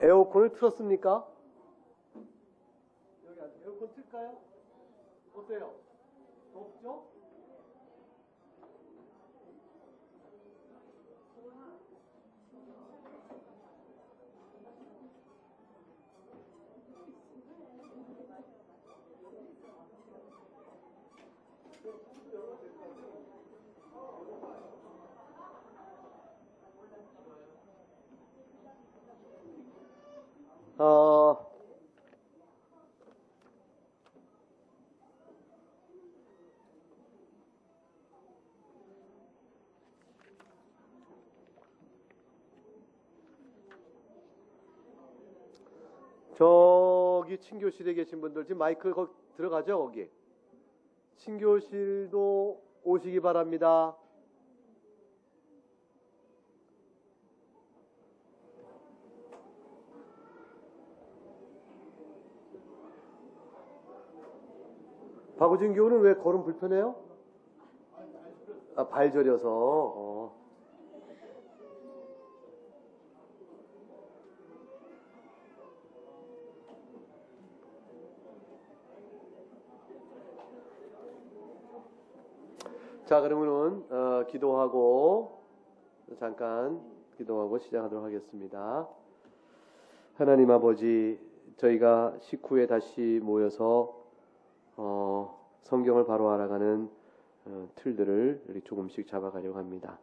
에어컨을 틀었습니까? 여기 에어컨 틀까요? 어때요? 덥죠? 저기 친교실에 계신 분들 지금 마이크 거기 들어가죠? 거기 친교실도 오시기 바랍니다. 박우진 교우는 왜 걸음 불편해요? 아, 발 저려서. 자, 그러면은 기도하고 잠깐 기도하고 시작하도록 하겠습니다. 하나님 아버지, 저희가 식후에 다시 모여서 성경을 바로 알아가는 틀들을 이렇게 조금씩 잡아가려고 합니다.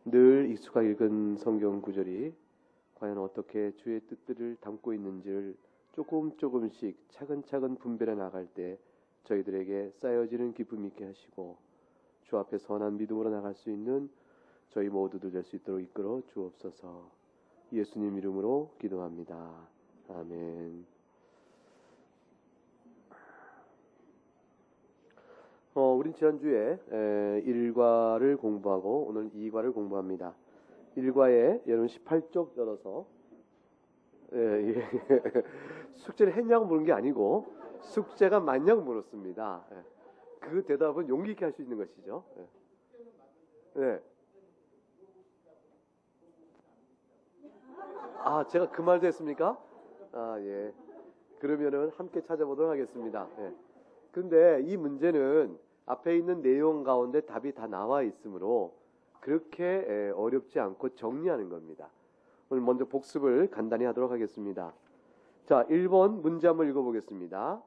늘 익숙하게 읽은 성경 구절이 과연 어떻게 주의 뜻들을 담고 있는지를 조금씩 차근차근 분별해 나갈 때 저희들에게 쌓여지는 기쁨이 있게 하시고 주 앞에 선한 믿음으로 나갈 수 있는 저희 모두들 될 수 있도록 이끌어 주옵소서. 예수님 이름으로 기도합니다. 아멘. 우린 지난주에 1과를 공부하고 오늘 2과를 공부합니다. 1과에 여러분 18쪽 열어서 숙제를 했냐고 물은 게 아니고 숙제가 맞냐고 물었습니다. 그 대답은 용기 있게 할 수 있는 것이죠. 네. 아, 제가 그 말도 했습니까? 아, 예. 그러면은 함께 찾아보도록 하겠습니다. 예. 근데 이 문제는 앞에 있는 내용 가운데 답이 다 나와 있으므로 그렇게 어렵지 않고 정리하는 겁니다. 오늘 먼저 복습을 간단히 하도록 하겠습니다. 자, 1번 문제 한번 읽어보겠습니다.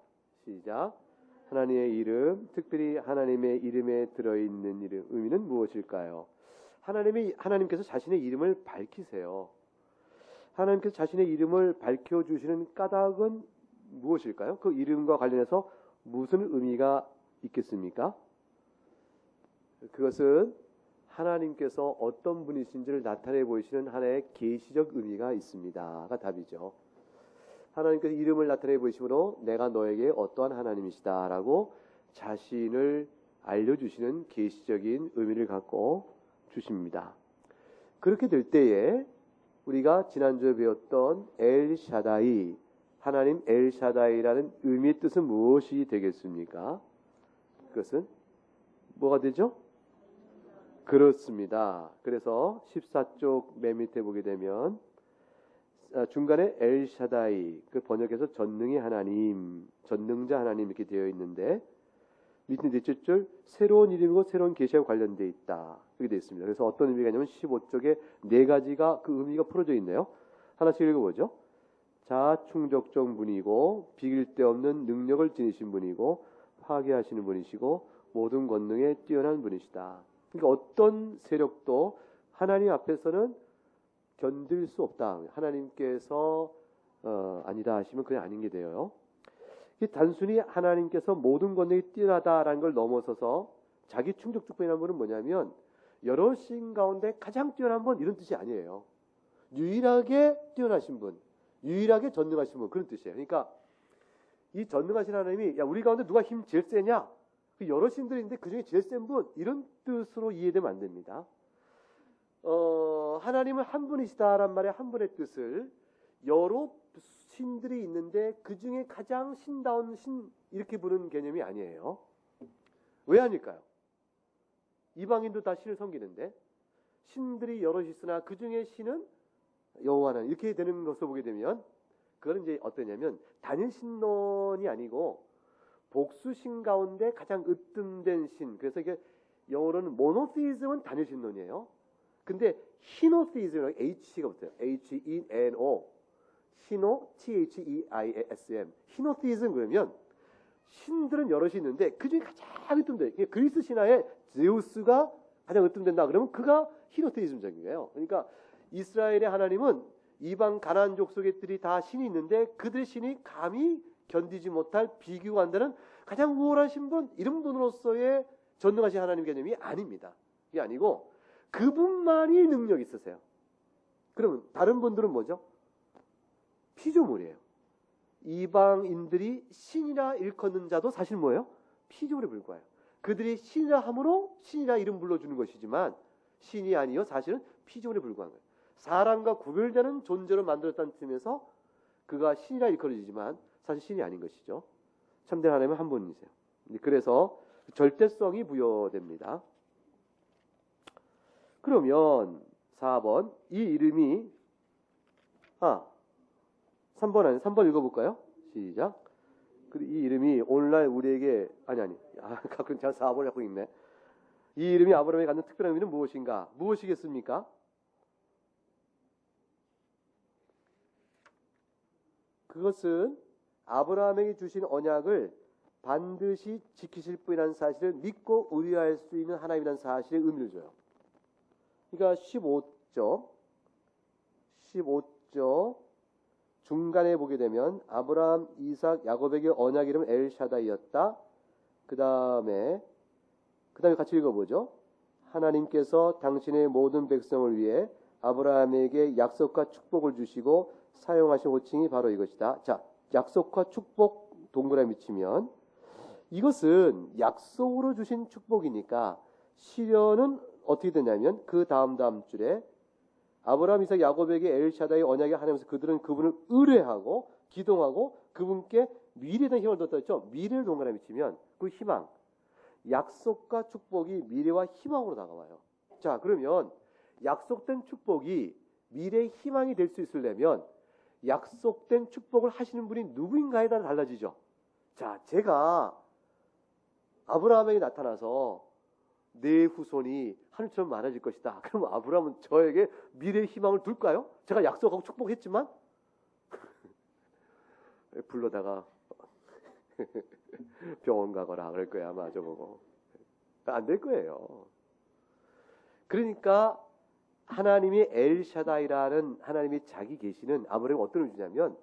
시작. 하나님의 이름, 특별히 하나님의 이름에 들어있는 이름, 의미는 무엇일까요? 하나님께서 자신의 이름을 밝히세요. 하나님께서 자신의 이름을 밝혀주시는 까닭은 무엇일까요? 그 이름과 관련해서 무슨 의미가 있겠습니까? 그것은 하나님께서 어떤 분이신지를 나타내 보이시는 하나의 계시적 의미가 있습니다가 답이죠. 하나님께서 이름을 나타내 보이심으로 내가 너에게 어떠한 하나님이시다라고 자신을 알려주시는 계시적인 의미를 갖고 주십니다. 그렇게 될 때에 우리가 지난주에 배웠던 엘샤다이, 하나님 엘샤다이라는 의미의 뜻은 무엇이 되겠습니까? 그것은 뭐가 되죠? 그렇습니다. 그래서 14쪽 맨 밑에 보게 되면 중간에 엘샤다이, 그 번역해서 전능의 하나님, 전능자 하나님 이렇게 되어 있는데 밑에 넷째 줄 새로운 이름이고 새로운 계시와 관련되어 있다 이렇게 되어 있습니다. 그래서 어떤 의미가 있냐면 15쪽에 네 가지가 그 의미가 풀어져 있네요. 하나씩 읽어보죠. 자충족종 분이고 비길 데 없는 능력을 지니신 분이고 파괴하시는 분이시고 모든 권능에 뛰어난 분이시다. 그러니까 어떤 세력도 하나님 앞에서는 견딜 수 없다. 하나님께서 아니다 하시면 그게 아닌 게 돼요. 단순히 하나님께서 모든 권능이 뛰어나다라는 걸 넘어서서 자기 충족 축복이라는 분은 뭐냐면 여러 신 가운데 가장 뛰어난 분 이런 뜻이 아니에요. 유일하게 뛰어나신 분, 유일하게 전능하신 분 그런 뜻이에요. 그러니까 이 전능하신 하나님이 야 우리 가운데 누가 힘 제일 세냐? 그 여러 신들이 있는데 그 중에 제일 센 분 이런 뜻으로 이해되면 안 됩니다. 하나님은 한 분이시다란 말의 한 분의 뜻을 여러 신들이 있는데 그 중에 가장 신다운 신 이렇게 부르는 개념이 아니에요. 왜 아닐까요? 이방인도 다 신을 섬기는데 신들이 여럿 있으나 그 중에 신은 여호와는 이렇게 되는 것을 보게 되면 그거는 이제 어떠냐면 단일 신론이 아니고 복수신 가운데 가장 으뜸된 신. 그래서 이게 영어로는 모노티즘은 단일 신론이에요. 근데 히노티즘이라고 H가 붙어요. H-E-N-O 히노 T-H-E-I-S-M 히노티즘 그러면 신들은 여럿이 있는데 그 중에 가장 으뜸된 그리스 신화에 제우스가 가장 으뜸된다 그러면 그가 히노티즘적이에요. 그러니까 이스라엘의 하나님은 이방 가나안 족속들이 다 신이 있는데 그들의 신이 감히 견디지 못할 비교가 안 되는 가장 우월하신 분 이런 분으로서의 전능하신 하나님 개념이 아닙니다. 이게 아니고 그분만이 능력이 있으세요. 그러면 다른 분들은 뭐죠? 피조물이에요. 이방인들이 신이라 일컫는 자도 사실 뭐예요? 피조물에 불과해요. 그들이 신이라 함으로 신이라 이름 불러주는 것이지만 신이 아니요 사실은 피조물에 불과한 거예요. 사람과 구별되는 존재로 만들었다는 점에서 그가 신이라 일컬어지지만 사실 신이 아닌 것이죠. 참된 하나님은 한 분이세요. 그래서 절대성이 부여됩니다. 그러면 4번 이 이름이 3번 아니 3번 읽어볼까요? 시작. 이 이름이 오늘날 우리에게 가끔 제가 4번을 하고 있네. 이 이름이 아브라함에게 갖는 특별한 의미는 무엇인가? 무엇이겠습니까? 그것은 아브라함에게 주신 언약을 반드시 지키실 분이라는 사실을 믿고 의뢰할 수 있는 하나님이라는 사실의 의미를 줘요. 그러니까 15절 중간에 보게 되면 아브라함, 이삭, 야곱에게 언약 이름 엘샤다이였다. 그 다음에 같이 읽어보죠. 하나님께서 당신의 모든 백성을 위해 아브라함에게 약속과 축복을 주시고 사용하신 호칭이 바로 이것이다. 자, 약속과 축복 동그라미 치면 이것은 약속으로 주신 축복이니까 실현은 어떻게 되냐면 그 다음 줄에 아브라함, 이삭, 야곱에게 엘샤다의 언약의 하나님께서 그들은 그분을 의뢰하고 기동하고 그분께 미래에 대한 힘을 뒀다 했죠. 미래를 동그라미 치면 그 희망, 약속과 축복이 미래와 희망으로 다가와요. 자, 그러면 약속된 축복이 미래의 희망이 될 수 있으려면 약속된 축복을 하시는 분이 누구인가에 따라 달라지죠. 자, 제가 아브라함에게 나타나서 내 후손이 하늘처럼 많아질 것이다. 그럼 아브라함은 저에게 미래의 희망을 둘까요? 제가 약속하고 축복했지만 불러다가 병원 가거라 그럴 거야 아마 저보고. 안 될 거예요. 그러니까 하나님이 엘샤다이라는 하나님이 자기 계시는 아브라함이 어떤 의미를 주냐면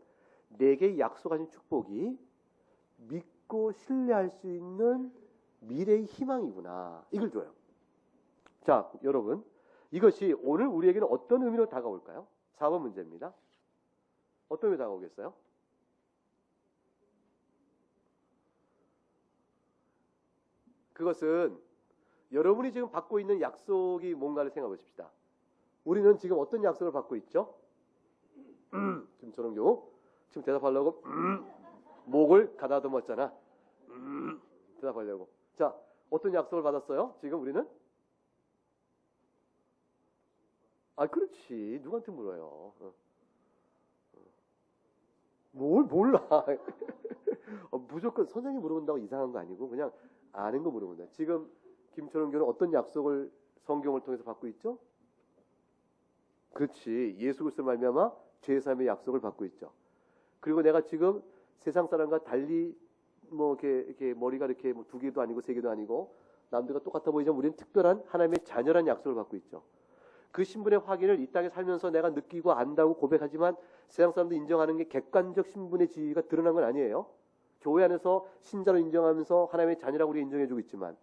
내게 약속하신 축복이 믿고 신뢰할 수 있는 미래의 희망이구나. 이걸 줘요. 자, 여러분. 이것이 오늘 우리에게는 어떤 의미로 다가올까요? 4번 문제입니다. 어떤 의미로 다가오겠어요? 그것은 여러분이 지금 받고 있는 약속이 뭔가를 생각해 보십시다. 우리는 지금 어떤 약속을 받고 있죠? 지금 저런 경우 지금 대답하려고 목을 가다듬었잖아. 대답하려고. 자, 어떤 약속을 받았어요? 지금 우리는? 그렇지. 누구한테 물어요? 뭘 몰라. 무조건 선생님이 물어본다고 이상한 거 아니고 그냥 아는 거 물어본다. 지금 김철원 교는 어떤 약속을 성경을 통해서 받고 있죠? 그렇지. 예수 그리스도 말미암아 죄 사함의 약속을 받고 있죠. 그리고 내가 지금 세상 사람과 달리 뭐 이렇게 머리가 이렇게 뭐 2개도 아니고 3개도 아니고 남들과 똑같아 보이지만 우리는 특별한 하나님의 자녀라는 약속을 받고 있죠. 그 신분의 확인을 이 땅에 살면서 내가 느끼고 안다고 고백하지만 세상 사람들 인정하는 게 객관적 신분의 지위가 드러난 건 아니에요. 교회 안에서 신자로 인정하면서 하나님의 자녀라고 우리 인정해주고 있지만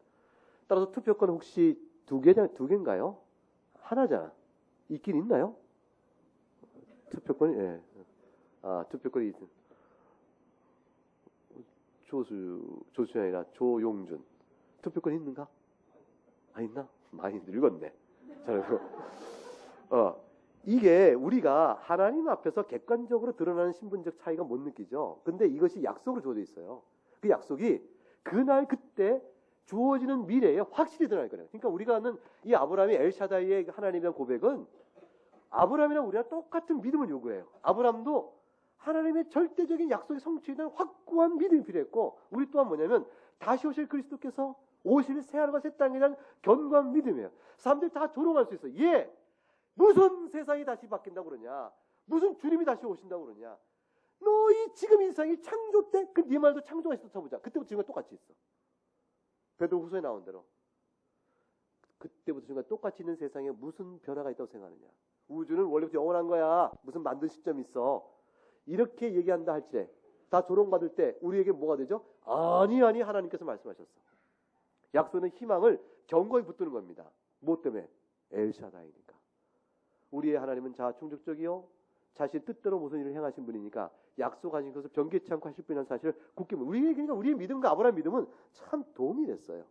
따라서 투표권 혹시 2개인가요? 하나잖아. 있긴 있나요? 투표권이 예. 투표권이 조수이 아니라 조용준. 투표권 있는가? 있나? 많이 늙었네. 이게 우리가 하나님 앞에서 객관적으로 드러나는 신분적 차이가 못 느끼죠. 근데 이것이 약속으로 주어져 있어요. 그 약속이 그날 그때 주어지는 미래에 확실히 드러날 거예요. 그러니까 우리가 하는 이 아브라함의 엘샤다이의 하나님에 대한 고백은 아브라함이랑 우리가 똑같은 믿음을 요구해요. 아브라함도 하나님의 절대적인 약속의 성취에 대한 확고한 믿음이 필요했고 우리 또한 뭐냐면 다시 오실 그리스도께서 오실 새하늘과 새 땅에 대한 견고한 믿음이에요. 사람들이 다 조롱할 수 있어요. 무슨 세상이 다시 바뀐다고 그러냐? 무슨 주님이 다시 오신다고 그러냐? 너희 지금 인생이 창조 때 그 네 말도 창조가 있어 쳐보자. 그때부터 지금과 똑같이 있어. 베드로후서에 나온 대로 그때부터 지금과 똑같이 있는 세상에 무슨 변화가 있다고 생각하느냐? 우주는 원래부터 영원한 거야. 무슨 만든 시점이 있어. 이렇게 얘기한다 할지래 다 조롱받을 때 우리에게 뭐가 되죠? 아니 하나님께서 말씀하셨어. 약속은 희망을 견고히 붙드는 겁니다. 뭐 때문에? 엘샤다이니까. 우리의 하나님은 충족적이요 자신 뜻대로 무슨 일을 행하신 분이니까 약속하신 것을 변개치 않고 하실 분이라는 사실을 굳게 그러니까 우리의 믿음과 아브라함 믿음은 참 도움이 됐어요.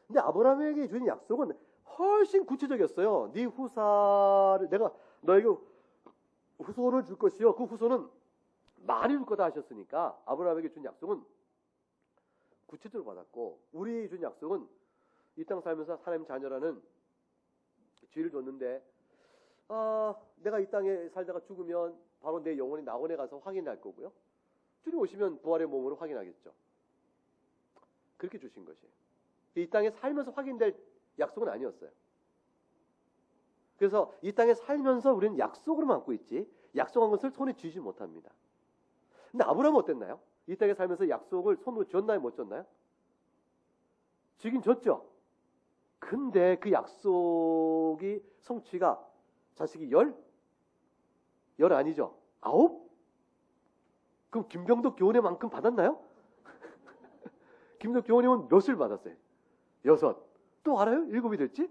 근데 아브라함에게 주신 약속은 훨씬 구체적이었어요. 네 후사를 내가 너에게 후손을 줄 것이요 그 후손은 많이 줄 거다 하셨으니까 아브라함에게 준 약속은 구체적으로 받았고 우리에게 준 약속은 이 땅 살면서 하나님 자녀라는 죄를 줬는데 내가 이 땅에 살다가 죽으면 바로 내 영혼이 낙원에 가서 확인할 거고요. 주님 오시면 부활의 몸으로 확인하겠죠. 그렇게 주신 것이에요. 이 땅에 살면서 확인될 약속은 아니었어요. 그래서 이 땅에 살면서 우리는 약속으로만 안고 있지 약속한 것을 손에 쥐지 못합니다. 근데 아브라함은 어땠나요? 이 땅에 살면서 약속을 손으로 쥐었나요? 못 쥐었나요? 쥐긴 쥐었죠. 근데 그 약속이 성취가 자식이 10 아니죠? 9? 그럼 김병덕 교원회만큼 받았나요? 김병덕 교원회는 몇을 받았어요? 6. 또 알아요? 7이 됐지?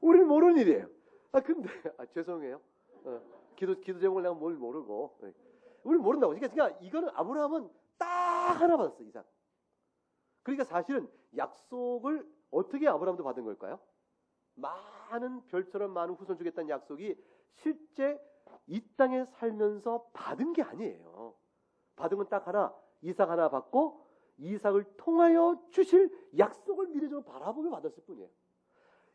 우리는 모르는 일이에요. 근데 죄송해요. 기도 제목을 내가 뭘 모르고 우리는 모른다고. 그러니까 이거는 아브라함은 딱 하나 받았어. 이상. 그러니까 사실은 약속을 어떻게 아브라함도 받은 걸까요? 많은 별처럼 많은 후손 주겠다는 약속이 실제 이 땅에 살면서 받은 게 아니에요. 받은 건 딱 하나, 이삭 하나 받고 이삭을 통하여 주실 약속을 미래적으로 바라보며 받았을 뿐이에요.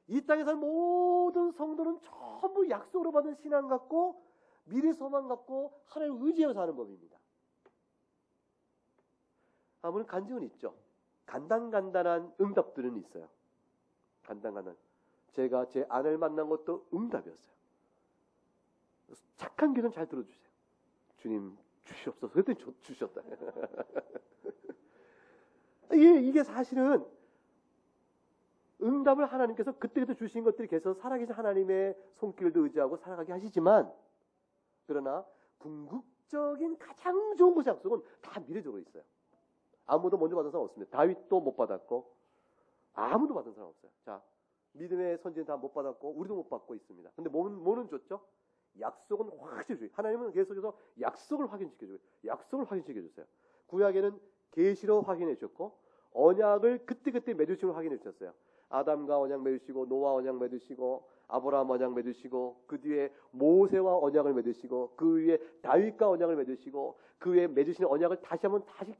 이 땅에 사는 모든 성도는 전부 약속으로 받은 신앙 갖고 미래 소망 갖고 하나님을 의지하여 사는 법입니다. 물론 간증은 있죠. 간단한 응답들은 있어요. 간단한. 제가 제 아내를 만난 것도 응답이었어요. 착한 귀는 잘 들어주세요. 주님 주시옵소서. 그랬더니 주셨다. 이게 사실은 응답을 하나님께서 그때그때 주신 것들이 계속 살아계신 하나님의 손길도 의지하고 살아가게 하시지만 그러나 궁극적인 가장 좋은 것의 약속은 다 미래적으로 있어요. 아무도 먼저 받은 사람 없습니다. 다윗도 못 받았고 아무도 받은 사람 없어요. 자, 믿음의 선지는 다 못 받았고 우리도 못 받고 있습니다. 근데 뭐는 줬죠? 약속은 확실히 줘요. 하나님은 계속해서 약속을 확인시켜줘요. 약속을 확인시켜줬어요. 구약에는 계시로 확인해 주셨고 언약을 그때그때 맺으시고 확인해 주셨어요. 아담과 언약 맺으시고 노아 언약 맺으시고 아브라함 언약 맺으시고 그 뒤에 모세와 언약을 맺으시고 그 위에 다윗과 언약을 맺으시고 그 위에 맺으신 언약을 다시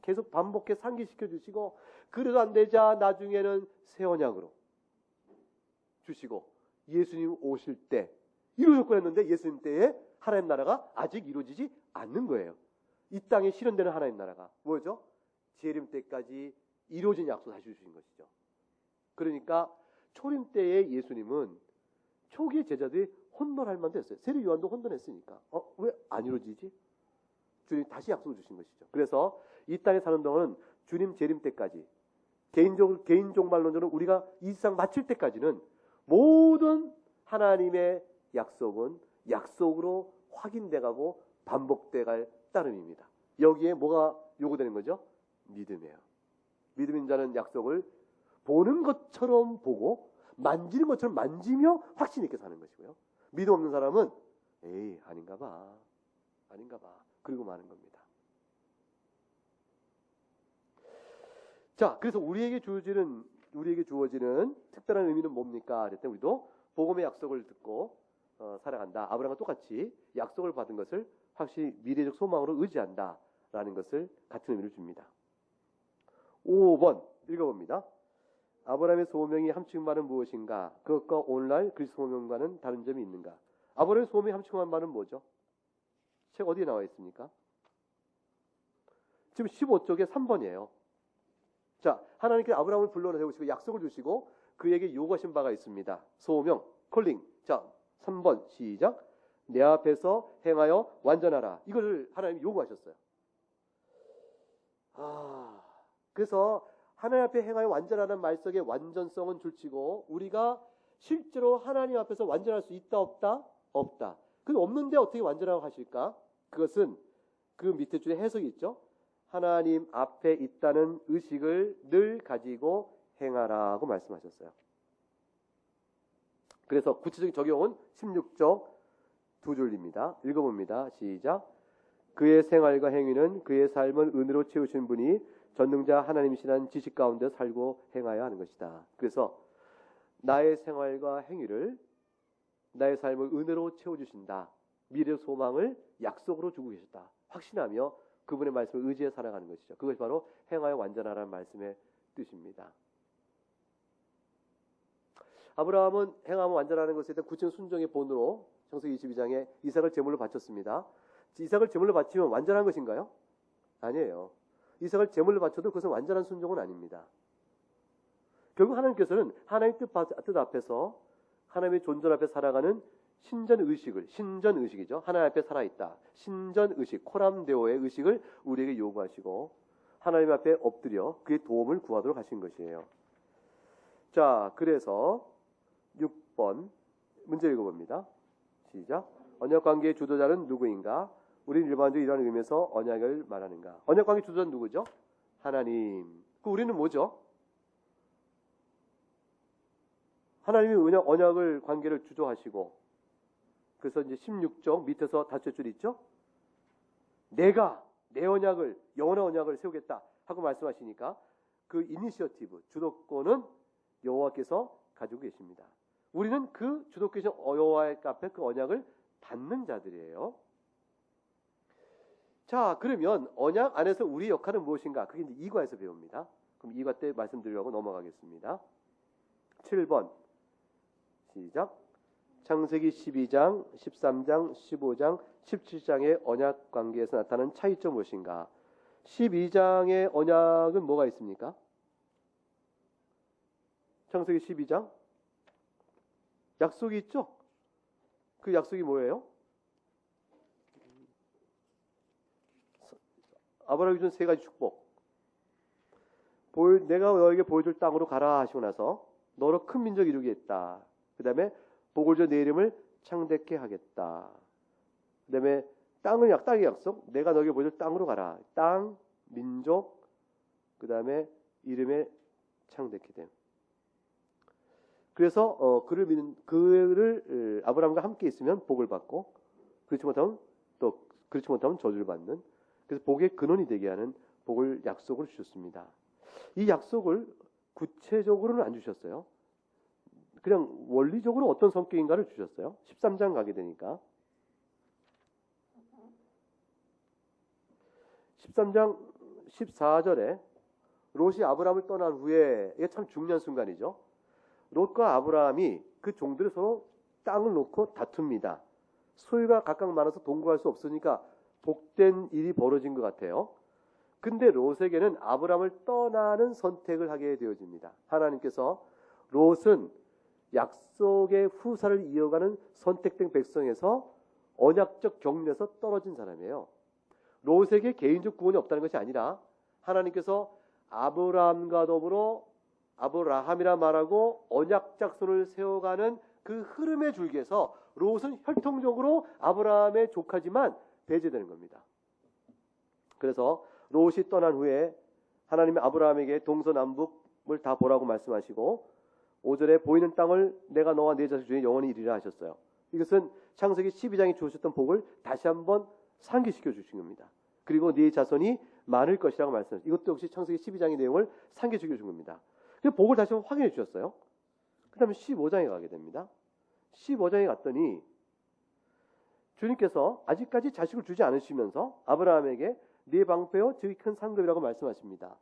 계속 반복해 상기시켜 주시고 그래도 안 되자 나중에는 새 언약으로 주시고 예수님 오실 때 이루어졌고 했는데 예수님 때에 하나님 나라가 아직 이루어지지 않는 거예요. 이 땅에 실현되는 하나님 나라가 뭐죠? 재림 때까지 이루어진 약속 다시 주신 것이죠. 그러니까 초림 때의 예수님은 초기의 제자들이 혼돈할 만도 했어요. 세례 요한도 혼돈했으니까 왜 안 이루어지지? 주님 다시 약속을 주신 것이죠. 그래서 이 땅에 사는 동안은 주님 재림 때까지 개인 종말론적으로 우리가 이 세상 마칠 때까지는 모든 하나님의 약속은 약속으로 확인돼가고 반복돼갈 따름입니다. 여기에 뭐가 요구되는 거죠? 믿음이에요. 믿음인 자는 약속을 보는 것처럼 보고 만지는 것처럼 만지며 확신 있게 사는 것이고요. 믿음 없는 사람은 에이 아닌가 봐 그리고 마는 겁니다. 자, 그래서 우리에게 주어지는 특별한 의미는 뭡니까? 그랬더니 우리도 복음의 약속을 듣고 살아간다. 아브라함과 똑같이 약속을 받은 것을 확실히 미래적 소망으로 의지한다라는 것을 같은 의미를 줍니다. 5번 읽어봅니다. 아브라함의 소명이 함축한 바는 무엇인가? 그것과 오늘날 그리스도 소명과는 다른 점이 있는가? 아브라함의 소명이 함축한 바는 뭐죠? 책 어디에 나와 있습니까? 지금 15쪽에 3번이에요. 자, 하나님께서 아브라함을 불러내 세우시고 약속을 주시고 그에게 요구하신 바가 있습니다. 소명, 콜링. 자, 3번 시작. 내 앞에서 행하여 완전하라. 이걸 하나님이 요구하셨어요. 그래서 하나님 앞에 행하여 완전하라는 말 속에 완전성은 둘치고 우리가 실제로 하나님 앞에서 완전할 수 있다 없다? 없다. 그 없는데 어떻게 완전하고 하실까? 그것은 그 밑에 줄에 해석이 있죠. 하나님 앞에 있다는 의식을 늘 가지고 행하라고 말씀하셨어요. 그래서 구체적인 적용은 16쪽 두 줄입니다. 읽어봅니다. 시작. 그의 생활과 행위는 그의 삶을 은혜로 채우신 분이 전능자 하나님이시라는 지식 가운데 살고 행하여야 하는 것이다. 그래서 나의 생활과 행위를 나의 삶을 은혜로 채워주신다. 미래 소망을 약속으로 주고 계셨다. 확신하며 그분의 말씀을 의지해 살아가는 것이죠. 그것이 바로 행하여 완전하라는 말씀의 뜻입니다. 아브라함은 행하면 완전하는 것에 대한 구체적 순종의 본으로 창세기 22장에 이삭을 제물로 바쳤습니다. 이삭을 제물로 바치면 완전한 것인가요? 아니에요. 이삭을 제물로 바쳐도 그것은 완전한 순종은 아닙니다. 결국 하나님께서는 하나님의 뜻 앞에서 하나님의 존재 앞에 살아가는 신전의식이죠. 하나님 앞에 살아있다. 신전의식, 코람데오의 의식을 우리에게 요구하시고 하나님 앞에 엎드려 그의 도움을 구하도록 하신 것이에요. 자, 그래서 6번 문제 읽어봅니다. 시작. 언약관계의 주도자는 누구인가? 우리는 일반적으로 이러한 의미에서 언약을 말하는가? 언약관계 주도자는 누구죠? 하나님. 그 우리는 뭐죠? 하나님이 언약을 관계를 주도하시고 그래서 이제 16쪽 밑에서 다섯 줄 있죠? 내가 내 언약을 영원한 언약을 세우겠다 하고 말씀하시니까 그 이니셔티브 주도권은 여호와께서 가지고 계십니다. 우리는 그 주도권이신 여호와의 앞에 그 언약을 받는 자들이에요. 자, 그러면 언약 안에서 우리 역할은 무엇인가? 그게 이제 2과에서 배웁니다. 그럼 2과 때 말씀드리려고 넘어가겠습니다. 7번 시작. 창세기 12장, 13장, 15장, 17장의 언약 관계에서 나타나는 차이점 무엇인가? 12장의 언약은 뭐가 있습니까? 창세기 12장 약속이 있죠? 그 약속이 뭐예요? 아브라함이 준 세 가지 축복. 내가 너에게 보여줄 땅으로 가라 하시고 나서 너로 큰 민족이 이루겠다. 그 다음에 복을 줘 내 이름을 창대케 하겠다. 그 다음에 땅의 약속. 내가 너에게 보여줄 땅으로 가라. 땅, 민족, 그 다음에 이름에 창대케 됨. 그래서 그를 아브라함과 함께 있으면 복을 받고 그렇지 못하면 저주를 받는. 그래서 복의 근원이 되게 하는 복을 약속으로 주셨습니다. 이 약속을 구체적으로는 안 주셨어요. 그냥 원리적으로 어떤 성격인가를 주셨어요. 13장 가게 되니까 13장 14절에 롯이 아브라함을 떠난 후에 이게 참 중요한 순간이죠. 롯과 아브라함이 그 종들이 서로 땅을 놓고 다툽니다. 소유가 각각 많아서 동거할 수 없으니까 복된 일이 벌어진 것 같아요. 근데 롯에게는 아브라함을 떠나는 선택을 하게 되어집니다. 하나님께서 롯은 약속의 후사를 이어가는 선택된 백성에서 언약적 격려에서 떨어진 사람이에요. 롯에게 개인적 구원이 없다는 것이 아니라 하나님께서 아브라함과 더불어 아브라함이라 말하고 언약 작소를 세워가는 그 흐름의 줄기에서 롯은 혈통적으로 아브라함의 조카지만 배제되는 겁니다. 그래서 롯이 떠난 후에 하나님이 아브라함에게 동서남북을 다 보라고 말씀하시고 5절에 보이는 땅을 내가 너와 네 자식 중에 영원히 이리라 하셨어요. 이것은 창세기 12장에 주셨던 복을 다시 한번 상기시켜 주신 겁니다. 그리고 네 자손이 많을 것이라고 말씀하셨어요. 이것도 역시 창세기 12장의 내용을 상기시켜 준 겁니다. 그래서 복을 다시 한번 확인해 주셨어요. 그 다음에 15장에 가게 됩니다. 15장에 갔더니 주님께서 아직까지 자식을 주지 않으시면서 아브라함에게 네 방패요 저기 큰 상급이라고 말씀하십니다.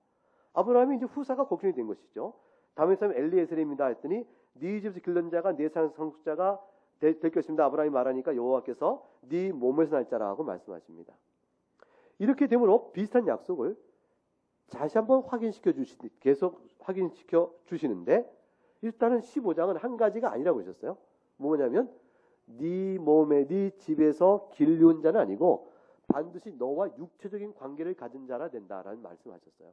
아브라함이 이제 후사가 걱정이 된 것이죠. 다음에 사람 엘리에셀입니다 했더니 네 집에서 길른 자가 네 상속자가 될 것입니다. 아브라함이 말하니까 여호와께서 네 몸에서 날 자라고 말씀하십니다. 이렇게 되므로 비슷한 약속을 다시 한번 계속 확인시켜 주시는데 일단은 15장은 한 가지가 아니라고 하셨어요. 뭐냐면 네 몸에 네 집에서 길리운 자는 아니고 반드시 너와 육체적인 관계를 가진 자라 된다라는 말씀하셨어요.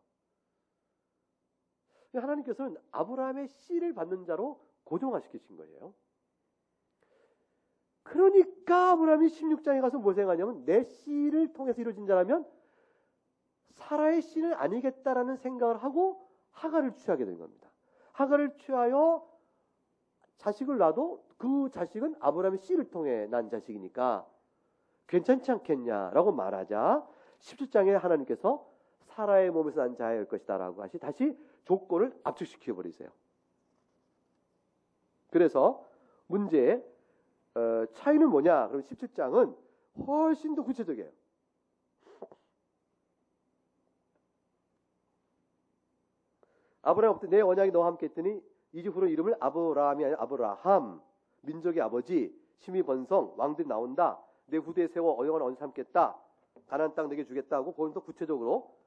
하나님께서는 아브라함의 씨를 받는 자로 고정화시키신 거예요. 그러니까 아브라함이 16장에 가서 뭘 생각하냐면 내 씨를 통해서 이루어진 자라면 사라의 씨는 아니겠다라는 생각을 하고 하갈을 취하게 된 겁니다. 하갈을 취하여 자식을 낳아도 그 자식은 아브라함의 씨를 통해 난 자식이니까 괜찮지 않겠냐라고 말하자 17장에 하나님께서 사라의 몸에서 난 자일 것이다 라고 하시 다시 조건을 압축시켜 버리세요. 그래서 문제의 차이는 뭐냐? 그럼 17장은 훨씬 더 구체적이에요. 아브라함 없을 때 내 언약이 너와 함께 했더니 이제 후로 이름을 아브라함이 아니라 아브라함, 민족의 아버지, 심히 번성, 왕들이 나온다. 내 후대에 세워 언약을 언제 삼겠다. 가나안 땅 내게 주겠다고 거기서 구체적으로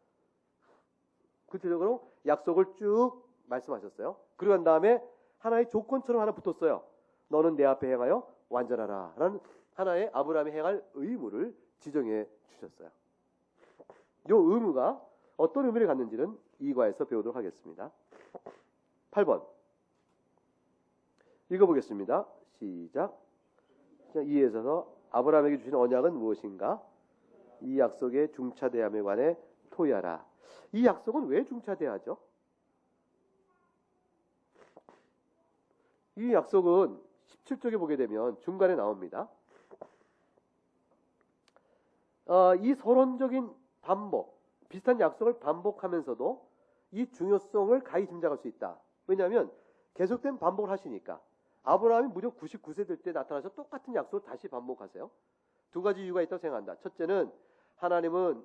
약속을 쭉 말씀하셨어요. 그리고 난 다음에 하나의 조건처럼 하나 붙었어요. 너는 내 앞에 행하여 완전하라 라는 하나의 아브라함이 행할 의무를 지정해 주셨어요. 이 의무가 어떤 의미를 갖는지는 이과에서 배우도록 하겠습니다. 8번 읽어보겠습니다. 시작. 2에서 아브라함에게 주신 언약은 무엇인가? 이 약속의 중차대함에 관해 토의하라. 이 약속은 왜 중차대하죠? 이 약속은 17쪽에 보게 되면 중간에 나옵니다. 이 서론적인 반복, 비슷한 약속을 반복하면서도 이 중요성을 가히 짐작할 수 있다. 왜냐하면 계속된 반복을 하시니까. 아브라함이 무려 99세 될 때 나타나서 똑같은 약속을 다시 반복하세요. 두 가지 이유가 있다고 생각한다. 첫째는 하나님은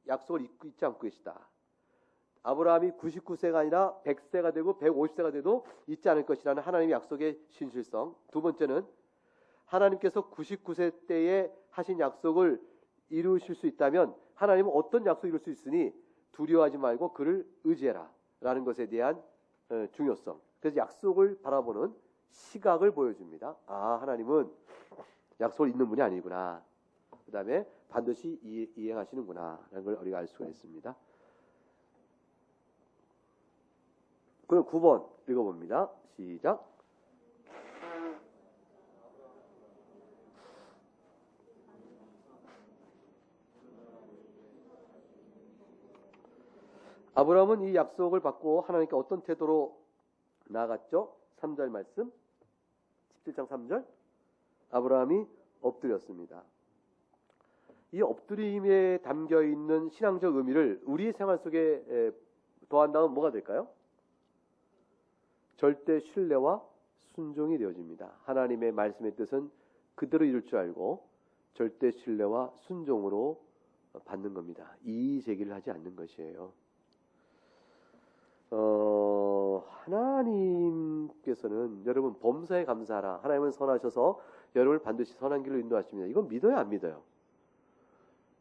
약속을 잊지 않고 계시다. 아브라함이 99세가 아니라 100세가 되고 150세가 돼도 잊지 않을 것이라는 하나님의 약속의 신실성. 두 번째는 하나님께서 99세 때에 하신 약속을 이루실 수 있다면 하나님은 어떤 약속을 이룰 수 있으니 두려워하지 말고 그를 의지해라 라는 것에 대한 중요성. 그래서 약속을 바라보는 시각을 보여줍니다. 아, 하나님은 약속을 잊는 분이 아니구나. 그 다음에 반드시 이행하시는구나 라는 걸 우리가 알 수가 있습니다. 그럼 9번 읽어봅니다. 시작. 아브라함은 이 약속을 받고 하나님께 어떤 태도로 나아갔죠? 3절 말씀 17장 3절 아브라함이 엎드렸습니다. 이 엎드림에 담겨있는 신앙적 의미를 우리 생활 속에 더한다면 뭐가 될까요? 절대 신뢰와 순종이 되어집니다. 하나님의 말씀의 뜻은 그대로 이룰 줄 알고 절대 신뢰와 순종으로 받는 겁니다. 이의 제기를 하지 않는 것이에요. 하나님께서는 여러분 범사에 감사하라. 하나님은 선하셔서 여러분을 반드시 선한 길로 인도하십니다. 이건 믿어요, 안 믿어요?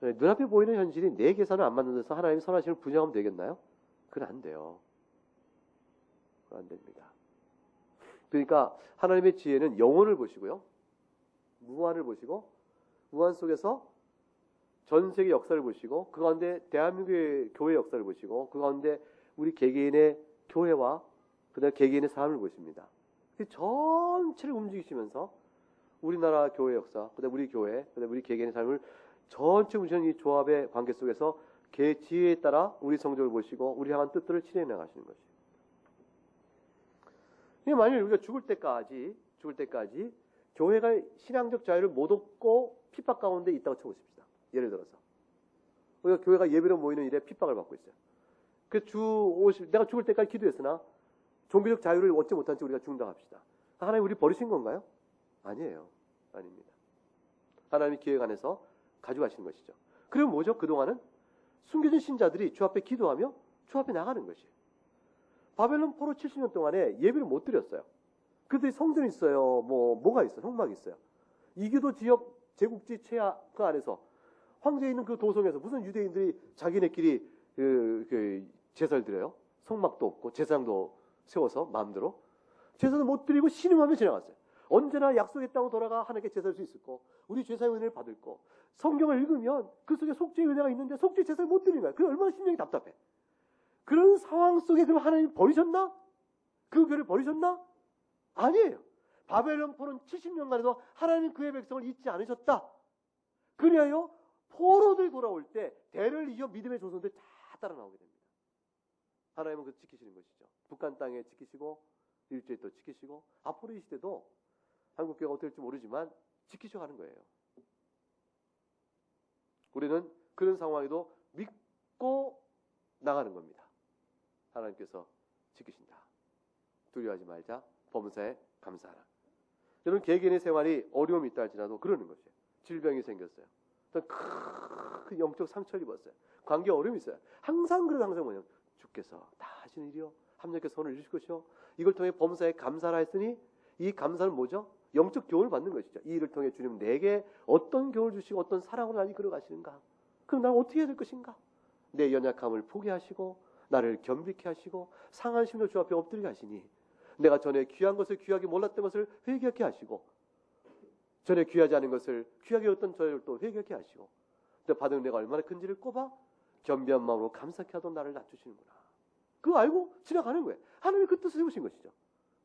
눈앞에 보이는 현실이 내 계산을 안 맞는 데서 하나님이 선하심을 부정하면 되겠나요? 그건 안 돼요. 그건 안 됩니다. 그러니까 하나님의 지혜는 영혼을 보시고요, 무한을 보시고 무한 속에서 전 세계 역사를 보시고 그 가운데 대한민국의 교회 역사를 보시고 그 가운데 우리 개개인의 교회와 그다음 개개인의 삶을 보십니다. 전체를 움직이시면서 우리나라 교회 역사, 그다음 우리 교회, 그다음 우리 개개인의 삶을 전체 움직이는 이 조합의 관계 속에서 개의 지혜에 따라 우리 성적을 보시고 우리 향한 뜻들을 실현해 나가시는 것이에요. 만일 우리가 죽을 때까지 교회가 신앙적 자유를 못 얻고 핍박 가운데 있다고 쳐보십시다. 예를 들어서 우리가 교회가 예배로 모이는 일에 핍박을 받고 있어요. 내가 죽을 때까지 기도했으나 종교적 자유를 얻지 못한 채 우리가 죽는다고 합시다. 하나님 우리 버리신 건가요? 아니에요. 아닙니다. 하나님이 계획 안에서 가져가시는 것이죠. 그리고 뭐죠? 그동안은 숨겨진 신자들이 주 앞에 기도하며 주 앞에 나가는 것이에요. 바벨론 포로 70년 동안에 예배를 못 드렸어요. 그들이 성전이 있어요. 뭐가 있어요? 성막이 있어요. 이교도 지역 제국지 최하 그 안에서 황제에 있는 그 도성에서 무슨 유대인들이 자기네끼리 제사를 드려요? 성막도 없고 제사장도 세워서 마음대로 제사도 못 드리고 신음하며 지나갔어요. 언제나 약속했다고 돌아가 하나님께 제사할 수 있을 거, 우리 제사의 은혜를 받을 거. 성경을 읽으면 그 속에 속죄의 은혜가 있는데 속죄 제사를 못 드리는 거야. 그게 얼마나 심령이 답답해. 그런 상황 속에 그럼 하나님 버리셨나? 그 교회를 버리셨나? 아니에요. 바벨론 포로는 70년간에도 하나님 그의 백성을 잊지 않으셨다. 그리하여 포로들 돌아올 때 대를 이어 믿음의 조선들 다 따라 나오게 됩니다. 하나님은 그 지키시는 것이죠. 북한 땅에 지키시고 일제에 또 지키시고 앞으로 이 시대도 한국교회가 어떻게 될지 모르지만 지키셔가는 거예요. 우리는 그런 상황에도 믿고 나가는 겁니다. 하나님께서 지키신다. 두려워하지 말자. 범사에 감사하라. 여러분 개개인의 생활이 어려움이 있다 할지라도 그러는 것이에요. 질병이 생겼어요. 큰 영적 상처를 입었어요. 관계 어려움이 있어요. 항상 뭐냐면 주께서 다 하시는 일이요. 합력해서 손을 주실 것이요. 이걸 통해 범사에 감사라 했으니 이 감사는 뭐죠? 영적 교훈을 받는 것이죠. 이 일을 통해 주님 내게 어떤 교훈을 주시고 어떤 사랑으로 나를 이끌어 가시는가? 그럼 나는 어떻게 해야 될 것인가? 내 연약함을 포기하시고 나를 겸비케 하시고 상한 심로 주 앞에 엎드리게 하시니 내가 전에 귀한 것을 귀하게 몰랐던 것을 회개하게 하시고 전에 귀하지 않은 것을 귀하게 여겼던 저를 또 회개하게 하시고 받은 내가 얼마나 큰지를 꼽아 겸비한 마음으로 감사케 하던 나를 낮추시는구나. 그거 알고 지나가는 거예요. 하나님이 그 뜻을 세우신 것이죠.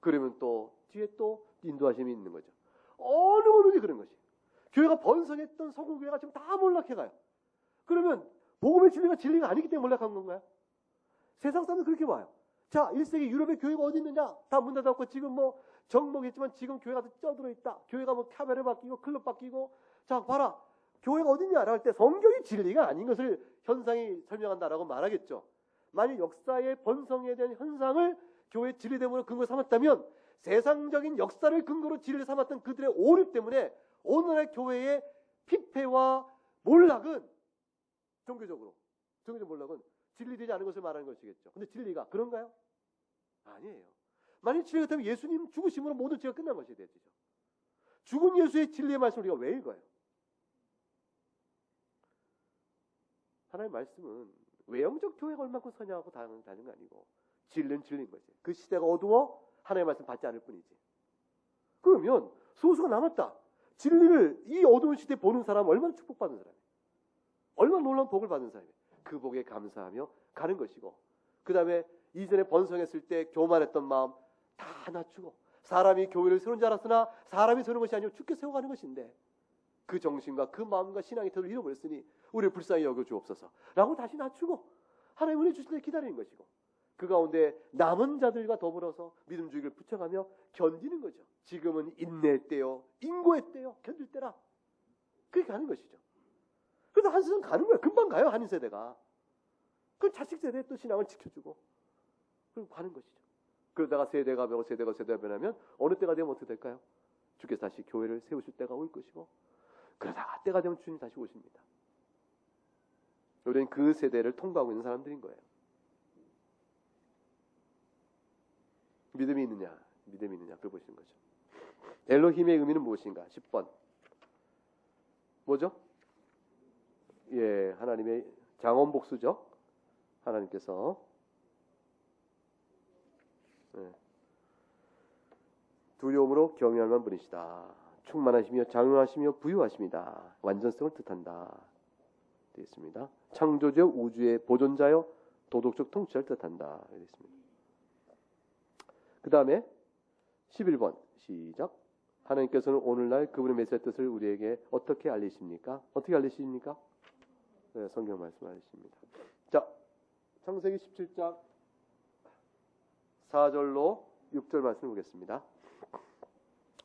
그러면 또 뒤에 또 인도하심이 있는 거죠. 어느 그런 것이. 교회가 번성했던 서구교회가 지금 다 몰락해가요. 그러면 복음의 진리가 아니기 때문에 몰락한 건가요? 세상 사람들 그렇게 봐요. 자, 1세기 유럽의 교회가 어디 있느냐? 다 문 닫았고 지금 정복했지만 지금 교회가 더 쪄들어 있다. 교회가 카메라 바뀌고 클럽 바뀌고 자 봐라. 교회가 어디냐라고 할 때 성경이 진리가 아닌 것을 현상이 설명한다라고 말하겠죠. 만약 역사의 번성에 대한 현상을 교회의 진리됨으로 근거 삼았다면 세상적인 역사를 근거로 진리를 삼았던 그들의 오류 때문에 오늘의 교회의 피폐와 몰락은 종교적 몰락은 진리되지 않은 것을 말하는 것이겠죠. 근데 진리가 그런가요? 아니에요. 만약 진리가 그렇다면 예수님 죽으심으로 모든 죄가 끝난 것이 되죠. 죽은 예수의 진리의 말씀을 우리가 왜 읽어요? 하나님의 말씀은 외형적 교회가 얼마큼 선양하고 다른 거 아니고 진리는 진리인 거지. 그 시대가 어두워 하나님의 말씀 받지 않을 뿐이지. 그러면 소수가 남았다. 진리를 이 어두운 시대에 보는 사람은 얼마나 축복받은 사람이에요. 얼마나 놀라운 복을 받은 사람이에요. 그 복에 감사하며 가는 것이고 그 다음에 이전에 번성했을 때 교만했던 마음 다 낮추고 사람이 교회를 세우는 줄 알았으나 사람이 세우는 것이 아니고 주께 세워가는 것인데 그 정신과 그 마음과 신앙의 태도를 잃어버렸으니 우리를 불쌍히 여겨주옵소서 라고 다시 낮추고 하나님 은혜 주실 때 기다리는 것이고 그 가운데 남은 자들과 더불어서 믿음주의를 붙여가며 견디는 거죠. 지금은 인내의 때요 인고의 때요 견딜 때라 그렇게 가는 것이죠. 그래서 한 세상 가는 거야. 금방 가요 한인 세대가. 그 자식 세대의 또 신앙을 지켜주고 그리고 가는 것이죠. 그러다가 세대가 변하면 어느 때가 되면 어떻게 될까요? 주께서 다시 교회를 세우실 때가 올 것이고 그러다가 때가 되면 주님 다시 오십니다. 우리는 그 세대를 통과하고 있는 사람들인 거예요. 믿음이 있느냐 그걸 보시는 거죠. 엘로힘의 의미는 무엇인가? 10번 뭐죠? 예, 하나님의 장원복수죠. 하나님께서 두려움으로 경외할 만한 분이시다. 충만하시며 장엄하시며 부유하십니다. 완전성을 뜻한다. 되어 있습니다. 창조적 우주의 보존자요 도덕적 통치를 뜻한다. 되어 있습니다. 그 다음에 11번 시작. 하나님께서는 오늘날 그분의 메시지의 뜻을 우리에게 어떻게 알리십니까? 어떻게 알리십니까? 네, 성경 말씀 알리십니다. 자, 창세기 17장 4절로 6절 말씀 보겠습니다.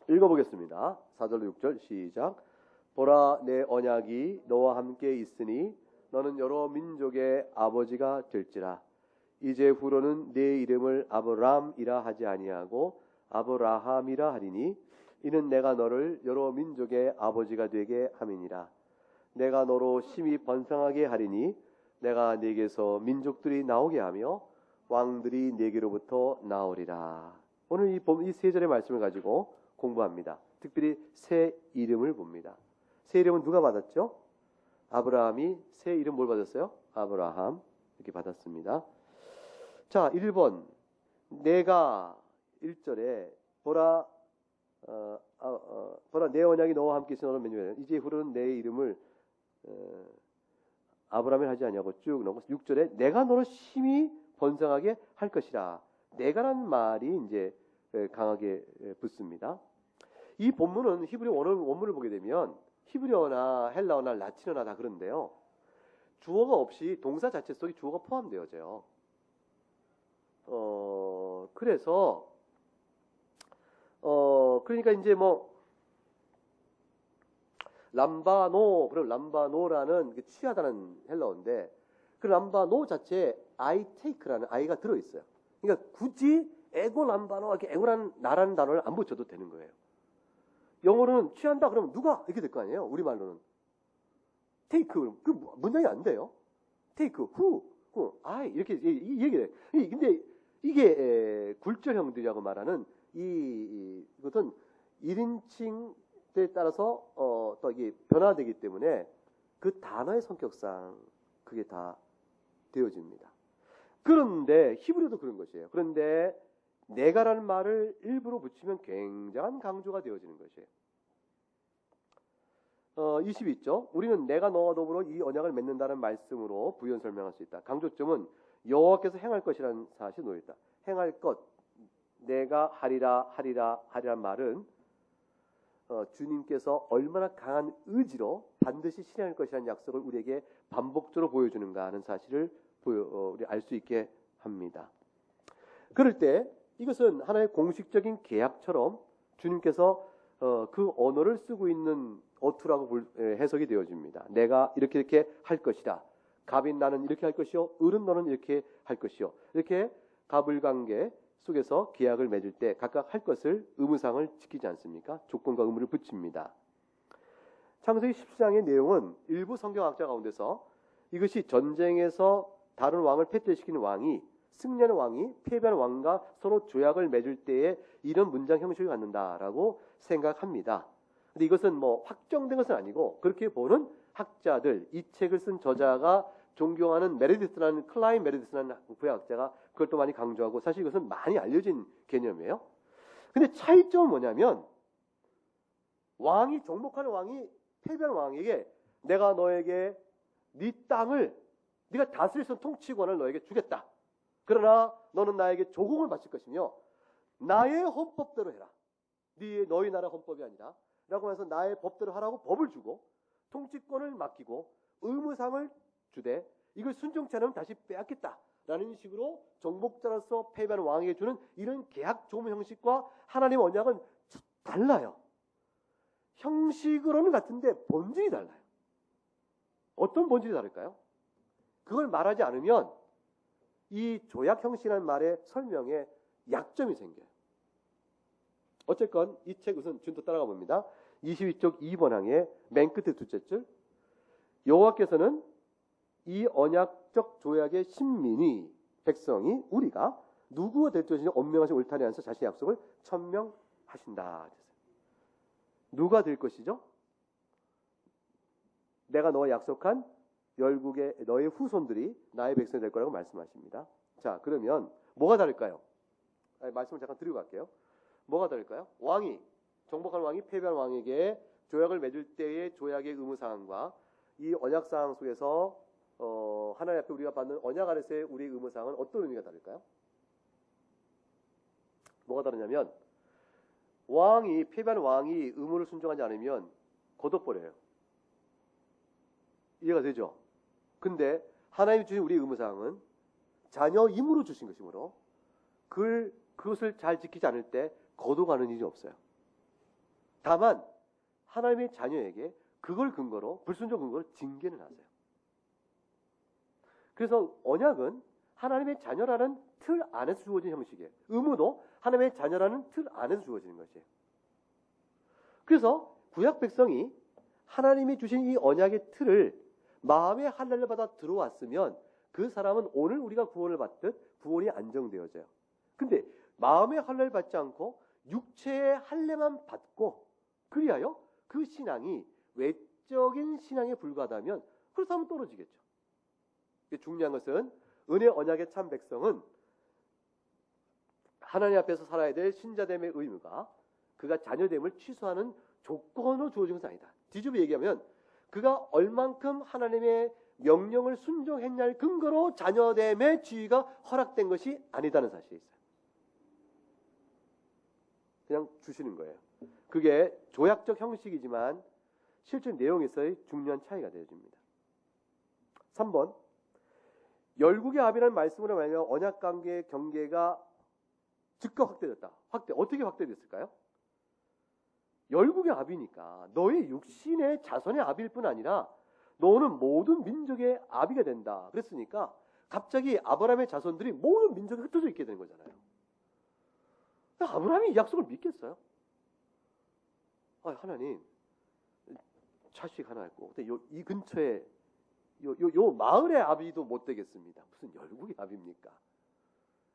읽어보겠습니다. 4절로 6절 시작. 보라, 내 언약이 너와 함께 있으니 너는 여러 민족의 아버지가 될지라. 이제 후로는 내 이름을 아브람이라 하지 아니하고 아브라함이라 하리니 이는 내가 너를 여러 민족의 아버지가 되게 함이니라. 내가 너로 심히 번성하게 하리니 내가 네게서 민족들이 나오게 하며 왕들이 네게로부터 나오리라. 오늘 이 세 절의 말씀을 가지고 공부합니다. 특별히 새 이름을 봅니다. 새 이름은 누가 받았죠? 아브라함이 새 이름 뭘 받았어요? 아브라함 이렇게 받았습니다. 자, 1번 내가 1절에 보라 내 언약이 너와 함께 있으니 너는 이제 후로는 내 이름을 아브라함을 하지 아니하고 쭉 넘어서 6절에 내가 너를 심히 번성하게 할 것이라. 내가라는 말이 이제 강하게 붙습니다. 이 본문은 히브리 원문을 보게 되면 히브리어나 헬라어나 라틴어나 다 그런데요. 주어가 없이 동사 자체 속에 주어가 포함되어져요. 그래서 그러니까 이제 뭐 람바노, 그럼 람바노라는 취하다는 헬라어인데 그 람바노 자체에 I take라는 I가 들어있어요. 그러니까 굳이 에고 람바노 이렇게 에고라는 나라는 단어를 안 붙여도 되는 거예요. 영어로는 취한다 그러면 누가 이렇게 될 거 아니에요. 우리말로는 take 그 문장이 안 돼요. take who I 이렇게 얘기를 해. 근데 이게 굴절형들이라고 말하는 이것은 1인칭에 따라서 또 이게 변화되기 때문에 그 단어의 성격상 그게 다 되어집니다. 그런데 히브리어도 그런 것이에요. 그런데 내가라는 말을 일부러 붙이면 굉장한 강조가 되어지는 것이에요. 22죠. 우리는 내가 너와 더불어 이 언약을 맺는다는 말씀으로 부연 설명할 수 있다. 강조점은 여호와께서 행할 것이라는 사실이 놓여있다. 행할 것, 내가 하리라는 말은 주님께서 얼마나 강한 의지로 반드시 실행할 것이라는 약속을 우리에게 반복적으로 보여주는가 하는 사실을 우리 알 수 있게 합니다. 그럴 때 이것은 하나의 공식적인 계약처럼 주님께서 그 언어를 쓰고 있는 어투라고 해석이 되어집니다. 내가 이렇게 할 것이다. 갑인 나는 이렇게 할 것이요, 을은 너는 이렇게 할 것이요. 이렇게 갑을관계 속에서 계약을 맺을 때 각각 할 것을 의무상을 지키지 않습니까? 조건과 의무를 붙입니다. 창세기 14장의 내용은 일부 성경학자 가운데서 이것이 전쟁에서 다른 왕을 패퇴시키는 왕이 승리하는 왕이 패배한 왕과 서로 조약을 맺을 때에 이런 문장 형식을 갖는다라고 생각합니다. 근데 이것은 뭐 확정된 것은 아니고 그렇게 보는 학자들, 이 책을 쓴 저자가 존경하는 클라인 메리디스라는 구약학자가 그걸 또 많이 강조하고 사실 이것은 많이 알려진 개념이에요. 근데 차이점은 뭐냐면 정복하는 왕이 패배한 왕에게 내가 너에게 네 땅을 네가 다스릴 수 있는 통치권을 너에게 주겠다. 그러나 너는 나에게 조공을 바칠 것이며 나의 헌법대로 해라. 너희 나라 헌법이 아니라 라고 해서 나의 법대로 하라고 법을 주고 통치권을 맡기고 의무상을 주되 이걸 순종치 않으면 다시 빼앗겠다라는 식으로 정복자로서 패배한 왕에게 주는 이런 계약 조문 형식과 하나님의 언약은 달라요. 형식으로는 같은데 본질이 달라요. 어떤 본질이 다를까요? 그걸 말하지 않으면 이 조약 형식이라는 말의 설명에 약점이 생겨요. 어쨌건 이 책 우선 준토 따라가 봅니다. 22쪽 2번 항의 맨 끝에 둘째 줄, 여호와께서는 이 언약적 조약의 신민이 백성이 우리가 누구가 될 것인지 언명하신 울타리 안에서 자신의 약속을 천명하신다. 누가 될 것이죠? 내가 너와 약속한 열국의 너의 후손들이 나의 백성이 될 거라고 말씀하십니다. 자, 그러면 뭐가 다를까요? 말씀을 잠깐 드리고 갈게요. 뭐가 다를까요? 정복한 왕이 패배한 왕에게 조약을 맺을 때의 조약의 의무사항과 이 언약상 속에서 하나님 앞에 우리가 받는 언약 아래서의 우리의 의무상은 어떤 의미가 다를까요? 뭐가 다르냐면 패배한 왕이 의무를 순종하지 않으면 거둬버려요. 이해가 되죠? 근데 하나님이 주신 우리의 의무사항은 자녀 임으로 주신 것이므로 그것을 잘 지키지 않을 때 거둬가는 일이 없어요. 다만 하나님의 자녀에게 그걸 근거로 불순종 근거로 징계는 하세요. 그래서 언약은 하나님의 자녀라는 틀 안에서 주어진 형식이에요. 의무도 하나님의 자녀라는 틀 안에서 주어지는 것이에요. 그래서 구약 백성이 하나님이 주신 이 언약의 틀을 마음의 할례를 받아 들어왔으면 그 사람은 오늘 우리가 구원을 받듯 구원이 안정되어져요. 근데 마음의 할례를 받지 않고 육체의 할례만 받고 그리하여 그 신앙이 외적인 신앙에 불과하다면 그렇다면 떨어지겠죠. 중요한 것은 은혜 언약의 참 백성은 하나님 앞에서 살아야 될 신자됨의 의무가 그가 자녀됨을 취소하는 조건으로 주어진 것은 아니다. 뒤집어 얘기하면 그가 얼만큼 하나님의 명령을 순종했냐를 근거로 자녀됨의 지위가 허락된 것이 아니다는 사실이 있어요. 그냥 주시는 거예요. 그게 조약적 형식이지만 실제 내용에서의 중요한 차이가 되어집니다. 3번 열국의 합이라는 말씀으로 말하면 언약관계의 경계가 즉각 확대됐다. 어떻게 확대됐을까요? 열국의 아비니까 너의 육신의 자손의 아비일 뿐 아니라 너는 모든 민족의 아비가 된다. 그랬으니까 갑자기 아브라함의 자손들이 모든 민족에 흩어져 있게 되는 거잖아요. 아브라함이 이 약속을 믿겠어요? 하나님 자식 하나 있고 근데 이 근처에 요 마을의 아비도 못 되겠습니다. 무슨 열국의 아비입니까?